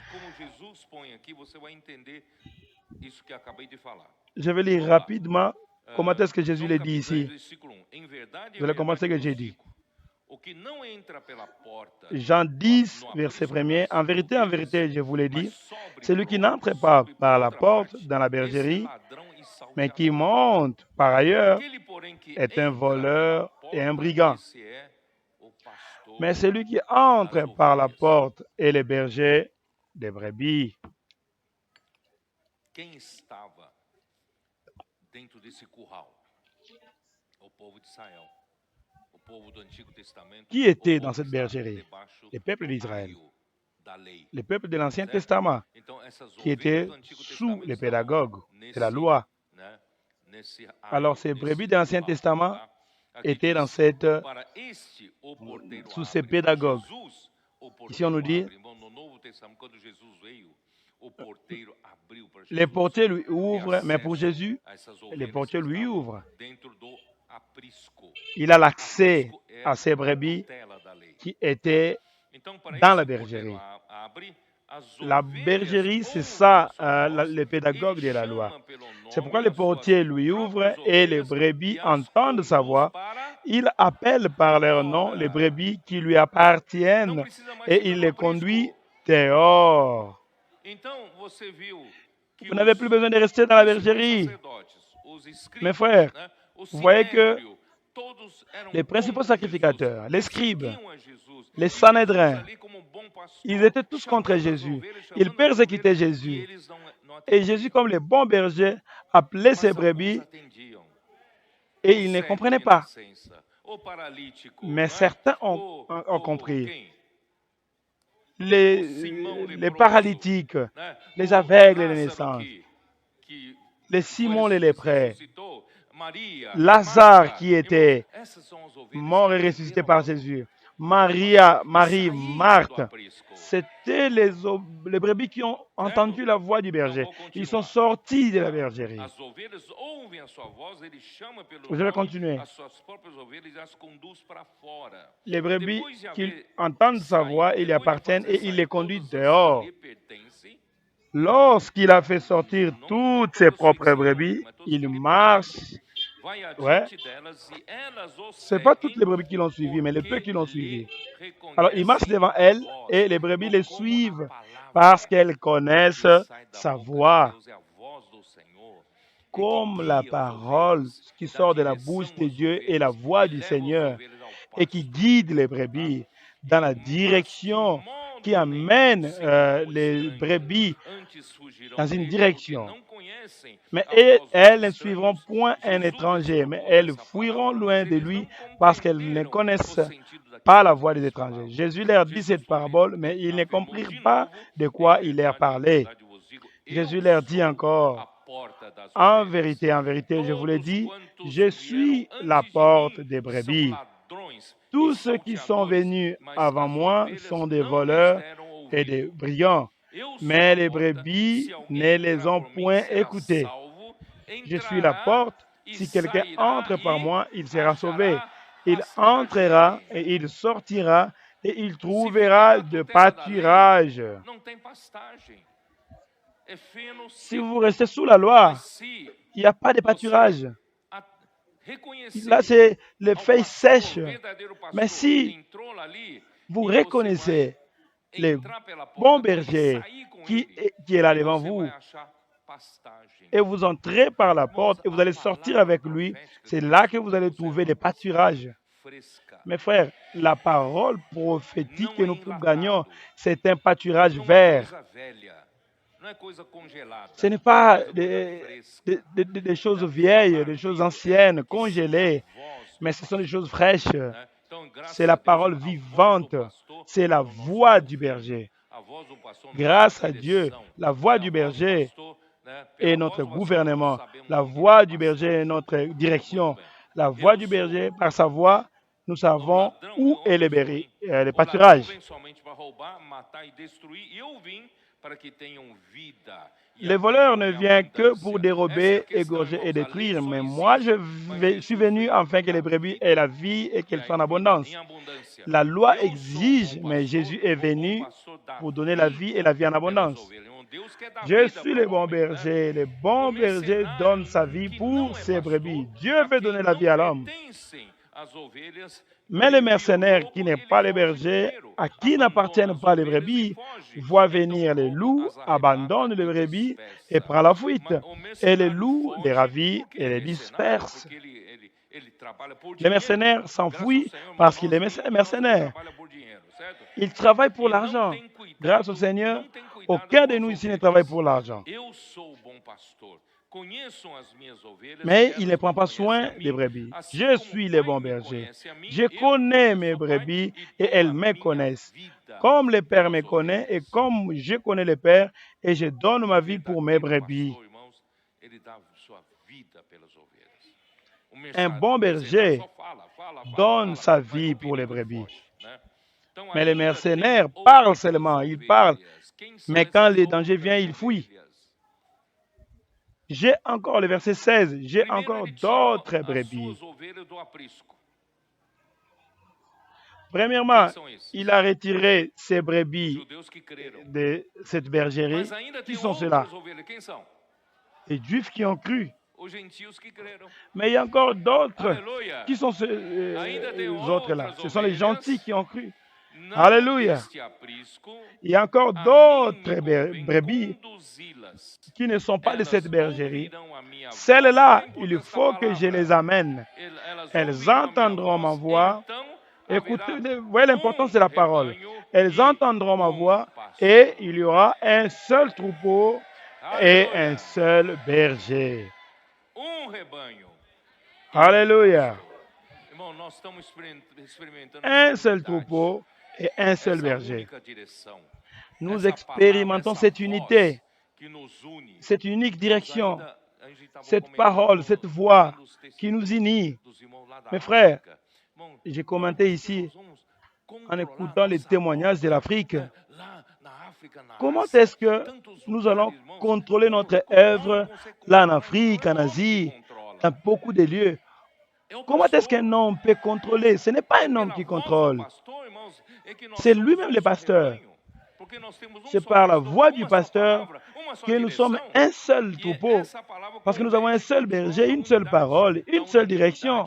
Je vais lire rapidement comment est-ce que Jésus le dit ici. Vous allez comprendre ce que j'ai dit. Jean 10, verset 1er. En vérité, je vous l'ai dit, celui qui n'entre pas par la porte dans la bergerie, mais qui monte par ailleurs, est un voleur et un brigand. Mais celui qui entre par la porte est le berger des brebis. Qui était dans cette bergerie? Les peuples d'Israël. Les peuples de l'Ancien Testament, qui étaient sous les pédagogues de la loi. Alors, ces brebis de l'Ancien Testament étaient dans sous ces pédagogues. Ici, on nous dit, les portiers lui ouvrent, mais pour Jésus, les portiers lui ouvrent. Il a l'accès à ces brebis qui étaient dans la bergerie. La bergerie, c'est ça, le pédagogue de la loi. C'est pourquoi les portiers lui ouvrent et les brebis entendent sa voix. Il appelle par leur nom les brebis qui lui appartiennent et il les conduit dehors. Vous n'avez plus besoin de rester dans la bergerie. Mes frères, vous voyez que les principaux sacrificateurs, les scribes, les Sanhédrins, ils étaient tous contre Jésus. Ils persécutaient Jésus. Et Jésus, comme le bon berger, appelait ses brebis et ils ne comprenaient pas. Mais certains ont compris. Les paralytiques, les aveugles de naissance, les Simon les lépreux, Lazare qui était mort et ressuscité par Jésus, Marie, Marthe, c'était les brebis qui ont entendu la voix du berger. Ils sont sortis de la bergerie. Je vais continuer. Les brebis qui entendent sa voix, ils lui appartiennent et il les conduit dehors. Lorsqu'il a fait sortir toutes ses propres brebis, il marche. Ouais. Ce n'est pas toutes les brebis qui l'ont suivi, mais les peu qui l'ont suivi. Alors, il marche devant elles et les brebis les suivent parce qu'elles connaissent sa voix. Comme la parole qui sort de la bouche de Dieu est la voix du Seigneur et qui guide les brebis dans la direction qui amène les brebis dans une direction. Mais elles ne suivront point un étranger, mais elles fuiront loin de lui parce qu'elles ne connaissent pas la voix des étrangers. Jésus leur dit cette parabole, mais ils ne comprirent pas de quoi il leur parlait. Jésus leur dit encore, en vérité, je vous l'ai dit, je suis la porte des brebis. Tous ceux qui sont venus avant moi sont des voleurs et des brigands, mais les brebis ne les ont point écoutés. Je suis la porte. Si quelqu'un entre par moi, il sera sauvé. Il entrera et il sortira et il trouvera de pâturage. Si vous restez sous la loi, il n'y a pas de pâturage. Là, c'est les feuilles sèches. Mais si vous reconnaissez le bon berger qui est là devant vous, et vous entrez par la porte et vous allez sortir avec lui, c'est là que vous allez trouver des pâturages. Mes frères, la parole prophétique que nous gagnons, c'est un pâturage vert. Ce n'est pas des choses vieilles, des choses anciennes, congelées, mais ce sont des choses fraîches. C'est la parole vivante, c'est la voix du berger. Grâce à Dieu, la voix du berger est notre gouvernement. La voix du berger est notre direction. La voix du berger, par sa voix, nous savons où est le pâturage. Le voleur ne vient que pour dérober, égorger et détruire, mais moi je suis venu afin que les brebis aient la vie et qu'elles soient en abondance. La loi exige, mais Jésus est venu pour donner la vie et la vie en abondance. Je suis le bon berger. Le bon berger donne sa vie pour ses brebis. Dieu veut donner la vie à l'homme. Mais le mercenaire qui n'est pas le berger, à qui n'appartiennent pas les brebis, voit venir les loups, abandonne les brebis et prend la fuite. Et les loups les ravit et les disperse. Le mercenaire s'enfuit parce qu'il est mercenaire. Il travaille pour l'argent. Grâce au Seigneur, aucun de nous ici ne travaille pour l'argent. Mais il ne prend pas soin des brebis. Je suis le bon berger. Je connais mes brebis et elles me connaissent. Comme le Père me connaît et comme je connais le Père, et je donne ma vie pour mes brebis. Un bon berger donne sa vie pour les brebis. Mais les mercenaires parlent seulement, ils parlent. Mais quand le danger vient, ils fuient. J'ai encore le verset 16, j'ai encore d'autres brebis. Premièrement, il a retiré ses brebis de cette bergerie. Qui sont ceux-là? Les Juifs qui ont cru. Mais il y a encore d'autres. Qui sont ces autres-là? Ce sont les gentils qui ont cru. Alléluia. Il y a encore d'autres brebis qui ne sont pas de cette bergerie. Celles-là, il faut que je les amène. Elles entendront ma voix. Écoutez, vous voyez l'importance de la parole. Elles entendront ma voix et il y aura un seul troupeau et un seul berger. Alléluia. Un seul troupeau et un seul berger. Nous expérimentons cette unité, cette unique direction, cette parole, cette voix qui nous unit. Mes frères, j'ai commenté ici en écoutant les témoignages de l'Afrique. Comment est-ce que nous allons contrôler notre œuvre là en Afrique, en Asie, dans beaucoup de lieux? Comment est-ce qu'un homme peut contrôler? Ce n'est pas un homme qui contrôle. C'est lui-même le pasteur. C'est par la voix du pasteur que nous sommes un seul troupeau. Parce que nous avons un seul berger, une seule parole, une seule direction.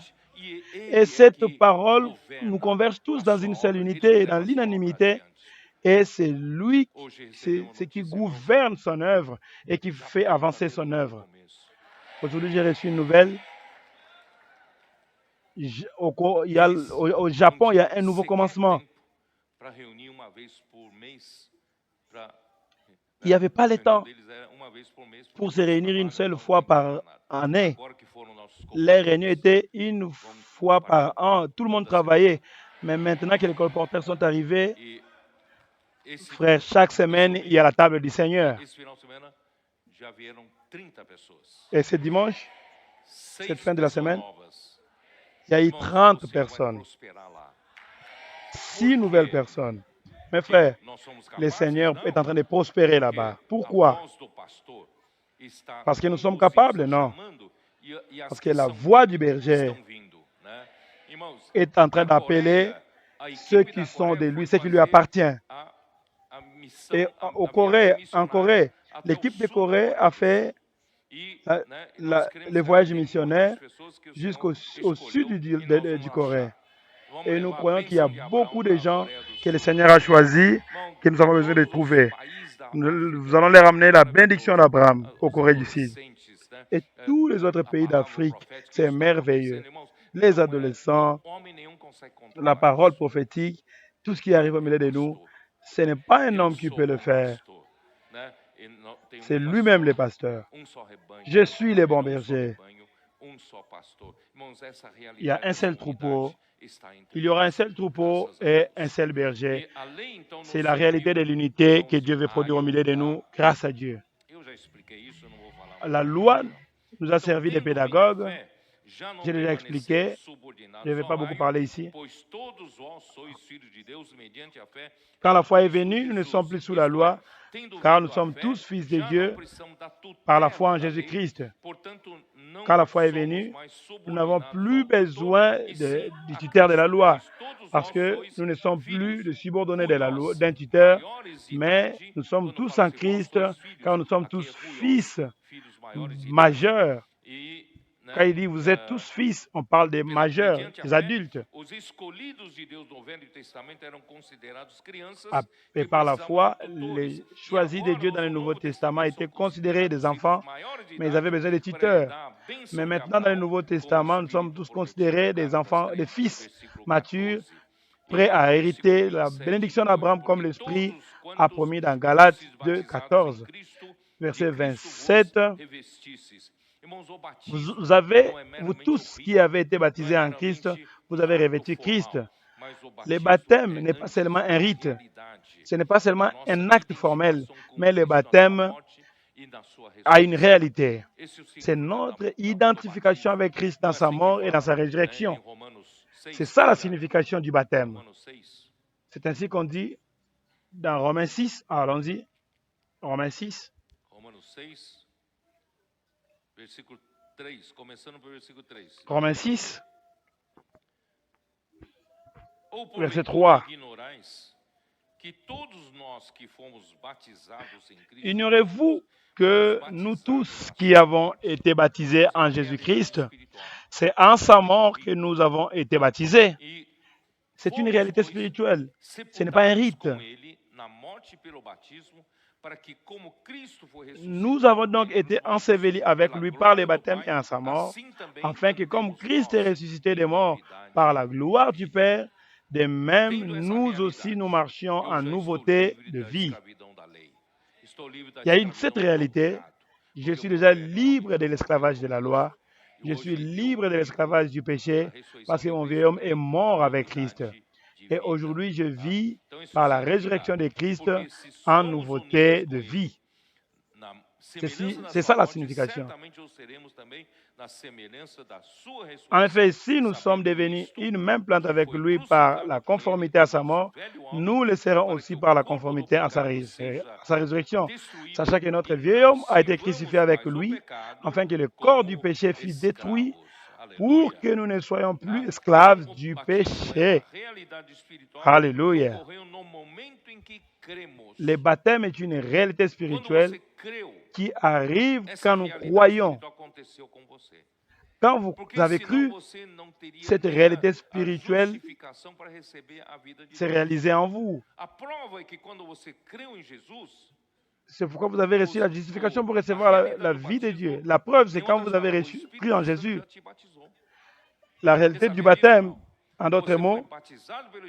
Et cette parole nous converge tous dans une seule unité, dans l'unanimité. Et c'est lui, c'est qui gouverne son œuvre et qui fait avancer son œuvre. Aujourd'hui, j'ai reçu une nouvelle. Au Japon, il y a un nouveau commencement. Il n'y avait pas le temps pour se réunir une seule fois par année. Les réunions étaient une fois par an. Tout le monde travaillait. Mais maintenant que les colporteurs sont arrivés, frère, chaque semaine, il y a la table du Seigneur. Et ce dimanche, cette fin de la semaine, il y a eu 30 personnes. 6 nouvelles personnes. Mes frères, le Seigneur est en train de prospérer là-bas. Pourquoi? Parce que nous sommes capables? Non. Parce que la voix du berger est en train d'appeler ceux qui sont de lui, ceux qui lui appartiennent. Et en Corée, l'équipe de Corée a fait le voyage missionnaire jusqu'au sud du Corée. Et nous croyons qu'il y a beaucoup de gens que le Seigneur a choisis, que nous avons besoin de trouver. Nous allons leur ramener la bénédiction d'Abraham au Corée du Sud. Et tous les autres pays d'Afrique, c'est merveilleux. Les adolescents, la parole prophétique, tout ce qui arrive au milieu de nous, ce n'est pas un homme qui peut le faire. C'est lui-même le pasteur. Je suis le bon berger. Il y a un seul troupeau. Il y aura un seul troupeau et un seul berger. C'est la réalité de l'unité que Dieu veut produire au milieu de nous grâce à Dieu. La loi nous a servi de pédagogue. J'ai déjà expliqué. Je ne vais pas beaucoup parler ici. Quand la foi est venue, nous ne sommes plus sous la loi, car nous sommes tous fils de Dieu par la foi en Jésus-Christ. Quand la foi est venue, nous n'avons plus besoin du tuteur de la loi, parce que nous ne sommes plus de subordonnés de la loi, d'un tuteur, mais nous sommes tous en Christ, car nous sommes tous fils majeurs. Quand il dit vous êtes tous fils, on parle des majeurs, des adultes. Et par la foi, les choisis de Dieu dans le Nouveau Testament étaient considérés des enfants, mais ils avaient besoin de tuteurs. Mais maintenant, dans le Nouveau Testament, nous sommes tous considérés des enfants, des fils matures, prêts à hériter la bénédiction d'Abraham comme l'Esprit a promis dans Galates 2, 14, verset 27. Vous tous qui avez été baptisés en Christ, vous avez revêtu Christ. Le baptême n'est pas seulement un rite, ce n'est pas seulement un acte formel, mais le baptême a une réalité. C'est notre identification avec Christ dans sa mort et dans sa résurrection. C'est ça la signification du baptême. C'est ainsi qu'on dit dans Romains 6. Allons-y. Romains 6. Romains 6, verset 3. Ignorez-vous que nous tous qui avons été baptisés en Jésus-Christ, c'est en sa mort que nous avons été baptisés. C'est une réalité spirituelle. Ce n'est pas un rite. Nous avons donc été ensevelis avec lui par le baptême et en sa mort, afin que comme Christ est ressuscité des morts par la gloire du Père, de même nous aussi nous marchions en nouveauté de vie. Il y a cette réalité. Je suis déjà libre de l'esclavage de la loi. Je suis libre de l'esclavage du péché parce que mon vieil homme est mort avec Christ. Et aujourd'hui, je vis par la résurrection de Christ en nouveauté de vie. C'est ça la signification. En effet, si nous sommes devenus une même plante avec lui par la conformité à sa mort, nous le serons aussi par la conformité à sa résurrection, sachant que notre vieil homme a été crucifié avec lui, afin que le corps du péché fût détruit, pour que nous ne soyons plus esclaves du péché. Alléluia. Le baptême est une réalité spirituelle qui arrive quand nous croyons. Quand vous avez cru, cette réalité spirituelle s'est réalisée en vous. C'est pourquoi vous avez reçu la justification pour recevoir la vie de Dieu. La preuve, c'est quand vous avez cru en Jésus. La réalité du baptême, en d'autres mots,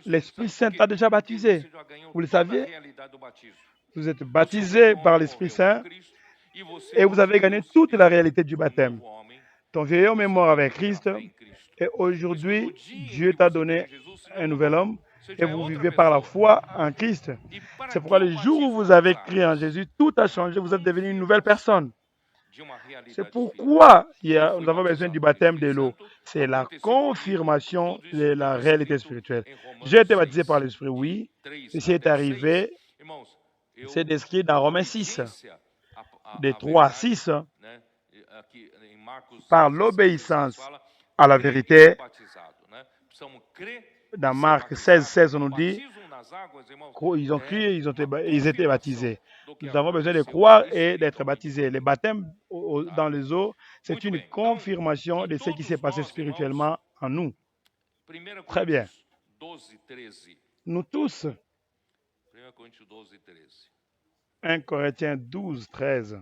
l'Esprit Saint t'a déjà baptisé. Vous le saviez? Vous êtes baptisé par l'Esprit Saint et vous avez gagné toute la réalité du baptême. Ton vieil homme est mort avec Christ et aujourd'hui, Dieu t'a donné un nouvel homme et vous vivez par la foi en Christ. C'est pourquoi le jour où vous avez cru en Jésus, tout a changé, vous êtes devenu une nouvelle personne. C'est pourquoi nous avons besoin du baptême de l'eau. C'est la confirmation de la réalité spirituelle. J'ai été baptisé par l'Esprit, oui. Ceci est arrivé, c'est décrit dans Romains 6, de 3 à 6, par l'obéissance à la vérité. Dans Marc 16, 16, on nous dit qu'ils ont cru et ils étaient baptisés. Nous avons besoin de croire et d'être baptisés. Le baptême dans les eaux, c'est une confirmation de ce qui s'est passé spirituellement en nous. Très bien. Nous tous, 1 Corinthiens 12, 13.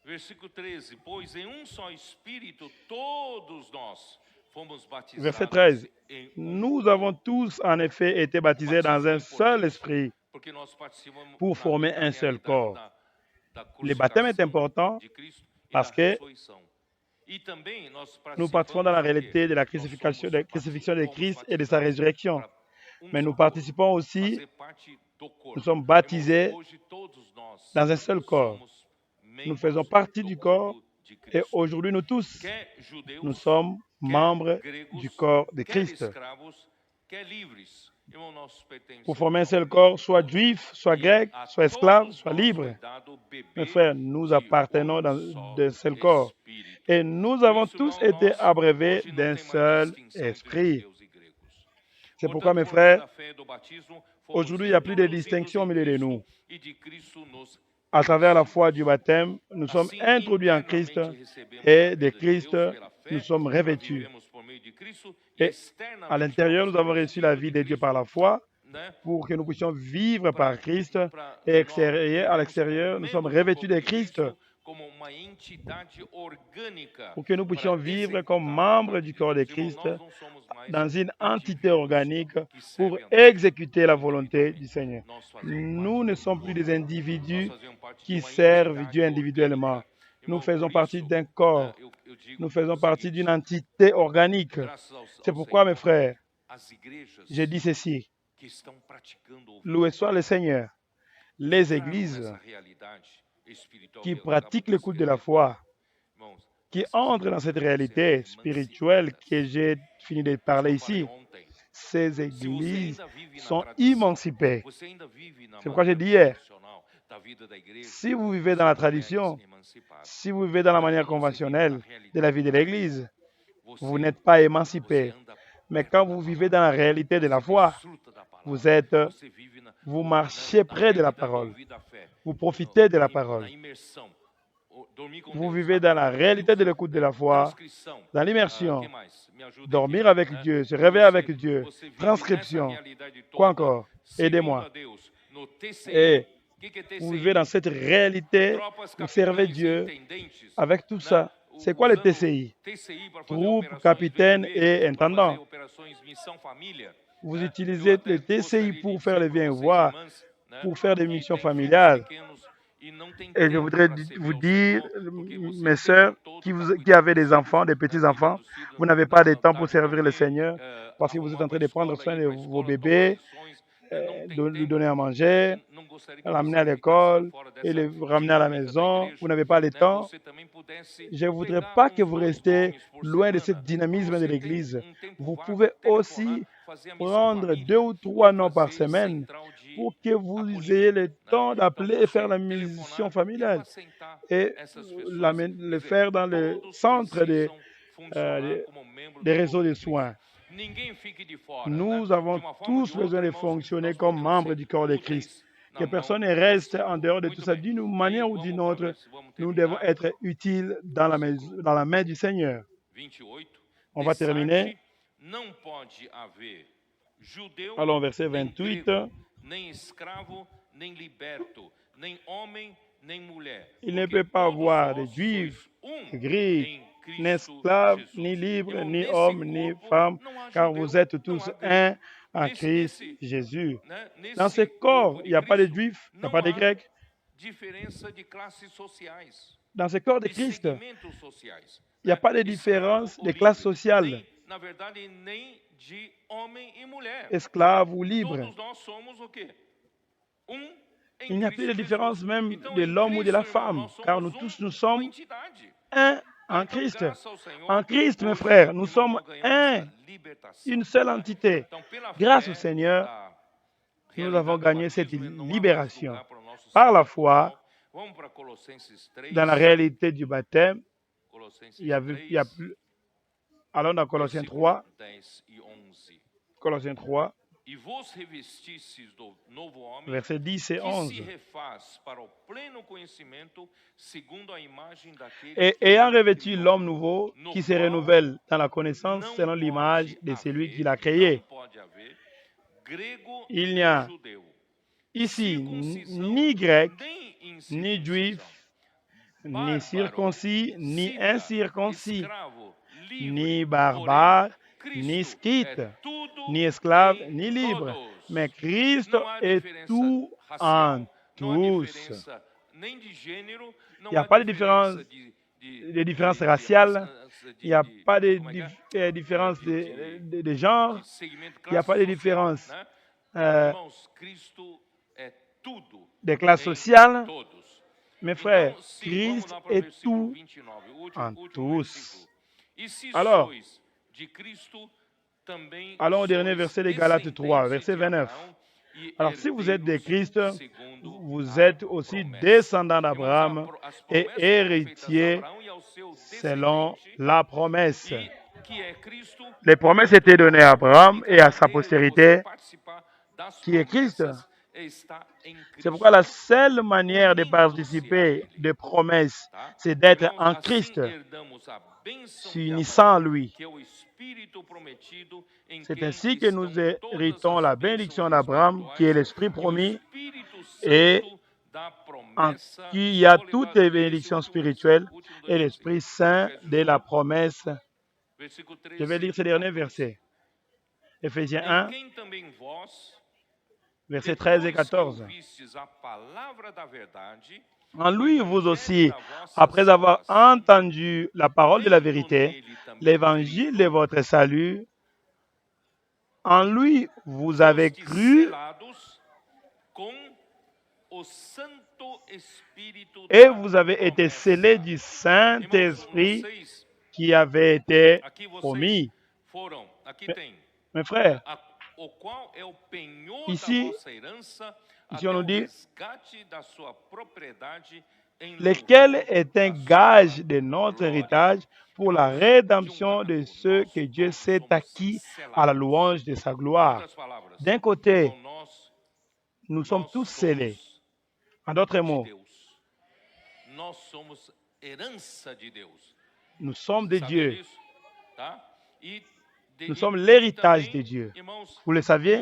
Versículo 13, pois em só Espírito todos nós Verset 13. Nous avons tous en effet été baptisés dans un seul esprit pour former un seul corps. Le baptême est important parce que nous participons dans la réalité de la crucifixion de Christ et de sa résurrection. Mais nous participons aussi, nous sommes baptisés dans un seul corps. Nous faisons partie du corps et aujourd'hui nous tous, nous sommes membres du corps de Christ. Pour former un seul corps, soit juif, soit grec, soit esclave, soit libre. Mes frères, nous appartenons dans un seul corps. Et nous avons tous été abreuvés d'un seul esprit. C'est pourquoi, mes frères, aujourd'hui, il n'y a plus de distinction au milieu de nous. À travers la foi du baptême, nous sommes introduits en Christ et de Christ, nous sommes revêtus. Et à l'intérieur, nous avons reçu la vie de Dieu par la foi pour que nous puissions vivre par Christ. Et à l'extérieur, nous sommes revêtus de Christ pour que nous puissions vivre comme membres du corps de Christ dans une entité organique pour exécuter la volonté du Seigneur. Nous ne sommes plus des individus qui servent Dieu individuellement. Nous faisons partie d'un corps. Nous faisons partie d'une entité organique. C'est pourquoi, mes frères, j'ai dit ceci. Loué soit le Seigneur. Les églises qui pratiquent le culte de la foi, qui entrent dans cette réalité spirituelle que j'ai fini de parler ici, ces églises sont émancipées. C'est pourquoi j'ai dit hier, si vous vivez dans la tradition, si vous vivez dans la manière conventionnelle de la vie de l'Église, vous n'êtes pas émancipé. Mais quand vous vivez dans la réalité de la foi, vous marchez près de la parole. Vous profitez de la parole. Vous vivez dans la réalité de l'écoute de la foi, dans l'immersion, dormir avec Dieu, se réveiller avec Dieu, transcription. Quoi encore? Aidez-moi. Et vous vivez dans cette réalité, vous servez Dieu avec tout ça. C'est quoi le TCI? Troupe, capitaine et intendant. Vous utilisez le TCI pour faire le bien voir, pour faire des missions familiales. Et je voudrais vous dire, mes sœurs, qui avez des enfants, des petits-enfants, vous n'avez pas de temps pour servir le Seigneur parce que vous êtes en train de prendre soin de vos bébés, de lui donner à manger, l'amener à l'école et le ramener à la maison. Vous n'avez pas le temps. Je ne voudrais pas que vous restiez loin de ce dynamisme de l'Église. Vous pouvez aussi prendre 2 ou 3 noms par semaine pour que vous ayez le temps d'appeler et faire la mission familiale et le faire dans le centre des réseaux de soins. Nous avons tous besoin de fonctionner comme membres du corps de Christ. Que personne ne reste en dehors de tout ça. D'une manière ou d'une autre, nous devons être utiles dans la main du Seigneur. On va terminer. Allons, verset 28. Il ne peut pas avoir de juifs, grecs, ni esclaves, ni libres, ni hommes, ni femmes, car vous êtes tous un en Christ Jésus. Dans ce corps, il n'y a pas de juifs, il n'y a pas de grecs. Dans ce corps de Christ, il n'y a pas de différence de classe sociale, esclaves ou libres. Il n'y a plus de différence même de l'homme ou de la femme, car nous tous, nous sommes un en Christ. En Christ, mes frères, nous sommes un, une seule entité. Grâce au Seigneur, nous avons gagné cette libération. Par la foi, dans la réalité du baptême, il y a plus. Allons dans Colossiens 3. Colossiens 3. Versets 10 et 11. Et ayant revêtu l'homme nouveau qui se renouvelle dans la connaissance selon l'image de celui qui l'a créé. Il n'y a ici ni grec, ni juif, ni circoncis, ni incirconcis, ni barbare, ni scythe, ni esclave, ni libre. Mais Christ est tout en tous. Il n'y a pas de différence raciale, il n'y a pas de différence de genre, il n'y a pas de différence des classes sociales. Mes frères, Christ est tout en tous. Alors, allons au dernier verset de Galates 3, verset 29. Alors, si vous êtes de Christ, vous êtes aussi descendant d'Abraham et héritier selon la promesse. Les promesses étaient données à Abraham et à sa postérité, qui est Christ. C'est pourquoi la seule manière de participer des promesses, c'est d'être en Christ, s'unissant à lui. C'est ainsi que nous héritons la bénédiction d'Abraham, qui est l'Esprit promis, et en qui il y a toutes les bénédictions spirituelles et l'Esprit Saint de la promesse. Je vais lire ce dernier verset. Éphésiens 1, versets 13 et 14. En lui, vous aussi, après avoir entendu la parole de la vérité, l'évangile de votre salut, en lui, vous avez cru et vous avez été scellés du Saint-Esprit qui avait été promis. Mes frères, ici on nous dit lequel est un gage de notre héritage pour la rédemption de ceux que Dieu s'est acquis à la louange de sa gloire. D'un côté, nous sommes tous scellés. En d'autres mots, nous sommes de Dieu. Nous sommes l'héritage de Dieu. Vous le saviez?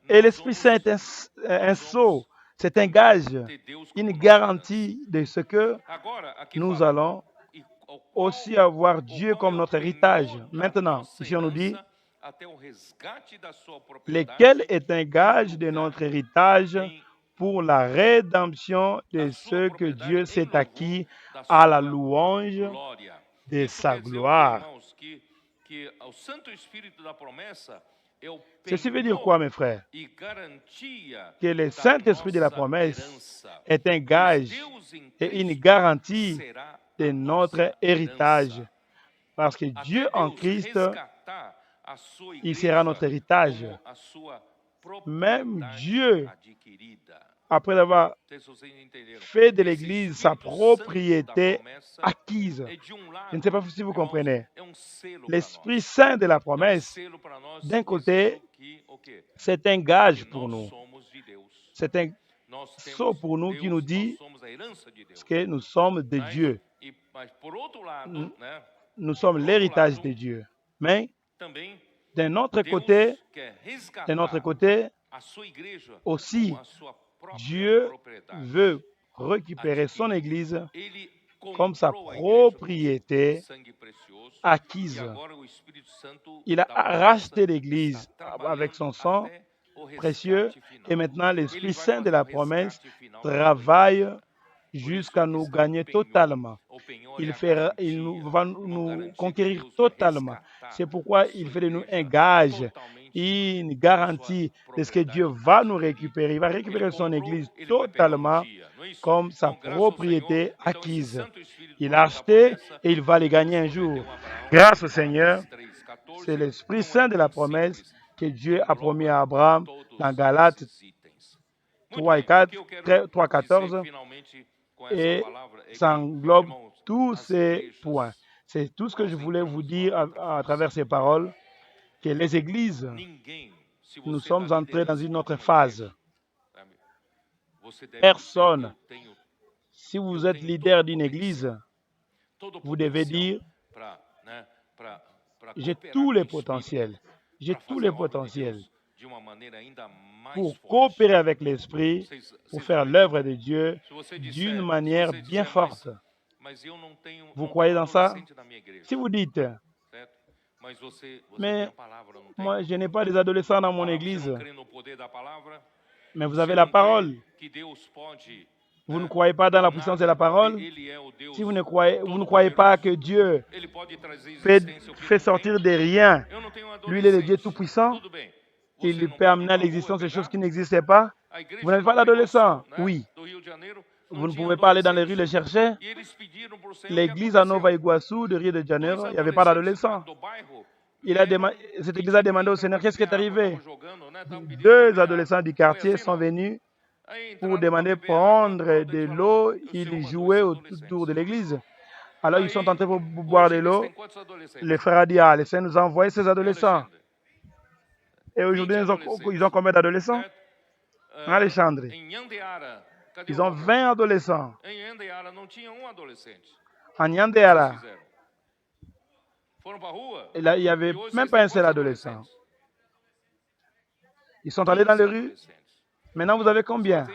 Et l'Esprit Saint est un sceau, c'est un gage, une garantie de ce que nous allons aussi avoir Dieu comme notre héritage. Maintenant, ici on nous dit, lequel est un gage de notre héritage pour la rédemption de ceux que Dieu s'est acquis à la louange de sa gloire. Ceci veut dire quoi, mes frères? Que le Saint-Esprit de la promesse est un gage et une garantie de notre héritage. Parce que Dieu en Christ, il sera notre héritage. Même Dieu, après avoir fait de l'Église sa propriété acquise. Je ne sais pas si vous comprenez. L'Esprit Saint de la promesse, d'un côté, c'est un gage pour nous. C'est un sceau pour nous qui nous dit que nous sommes de Dieu. Nous sommes l'héritage de Dieu. Mais d'un autre côté, aussi, Dieu veut récupérer son Église comme sa propriété acquise. Il a racheté l'Église avec son sang précieux et maintenant l'Esprit Saint de la promesse travaille jusqu'à nous gagner totalement. Il va nous conquérir totalement. C'est pourquoi il fait de nous un gage, une garantie de ce que Dieu va nous récupérer. Il va récupérer son Église totalement comme sa propriété acquise. Il a acheté et il va les gagner un jour. Grâce au Seigneur, c'est l'Esprit Saint de la promesse que Dieu a promis à Abraham dans Galates 3:14 et ça englobe tous ces points. C'est tout ce que je voulais vous dire à travers ces paroles, que les églises, nous sommes entrés dans une autre phase. Personne, si vous êtes leader d'une église, vous devez dire, j'ai tous les potentiels. J'ai tous les potentiels pour coopérer avec l'Esprit, pour faire l'œuvre de Dieu d'une manière bien forte. Vous croyez dans ça? Si vous dites, mais moi je n'ai pas des adolescents dans mon église, mais vous avez la parole. Vous ne croyez pas dans la puissance de la parole? Si vous ne croyez pas que Dieu fait sortir des riens, lui il est le Dieu tout-puissant, il peut amener à l'existence des choses qui n'existaient pas. Vous n'avez pas d'adolescent? Oui. Vous ne pouvez pas aller dans les rues les chercher. L'église à Nova Iguaçu de Rio de Janeiro, il n'y avait pas d'adolescents. Cette église a demandé au Seigneur, qu'est-ce qui est arrivé? 2 adolescents du quartier sont venus pour demander prendre de l'eau. Ils jouaient autour de l'église. Alors ils sont entrés pour boire de l'eau. Le frère a dit, le Seigneur nous a envoyé ces adolescents. Et aujourd'hui, ils ont combien d'adolescents? Alexandre. Ils ont 20 adolescents. En Nyandeara, il n'y avait même pas un seul adolescent. Ils sont allés dans les rues. Maintenant, vous avez combien?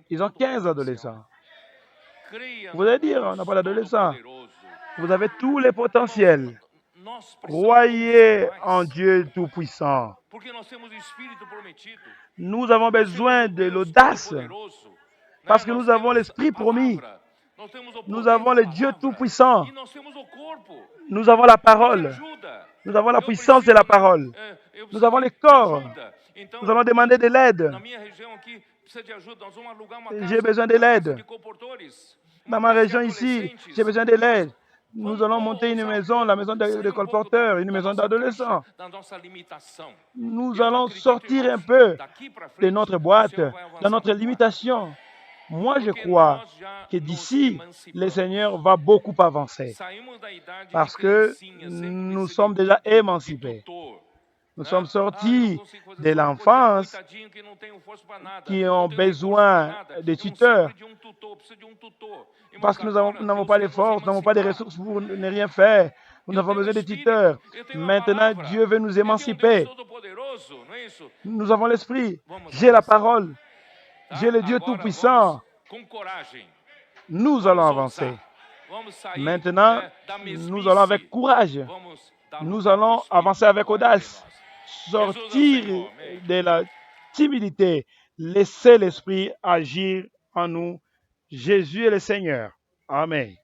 Ils ont 15 adolescents. Vous allez dire, on n'a pas d'adolescents. Vous avez tous les potentiels. Croyez en Dieu Tout-Puissant. Nous avons besoin de l'audace parce que nous avons l'Esprit promis. Nous avons le Dieu Tout-Puissant. Nous avons la parole. Nous avons la puissance de la parole. Nous avons les corps. Nous allons demander de l'aide. J'ai besoin de l'aide. Dans ma région ici, j'ai besoin de l'aide. Nous allons monter une maison, la maison de colporteurs, une maison d'adolescents. Nous allons sortir un peu de notre boîte, dans notre limitation. Moi, je crois que d'ici, le Seigneur va beaucoup avancer parce que nous sommes déjà émancipés. Nous sommes sortis de l'enfance qui ont besoin de tuteurs parce que nous n'avons pas de force, nous n'avons pas de ressources pour ne rien faire. Nous avons besoin de tuteurs. Maintenant, Dieu veut nous émanciper. Nous avons l'Esprit. J'ai la parole. J'ai le Dieu Tout-Puissant. Nous allons avancer. Maintenant, nous allons avec courage. Nous allons avancer avec audace. Sortir de la timidité. Laisser l'Esprit agir en nous. Jésus est le Seigneur. Amen.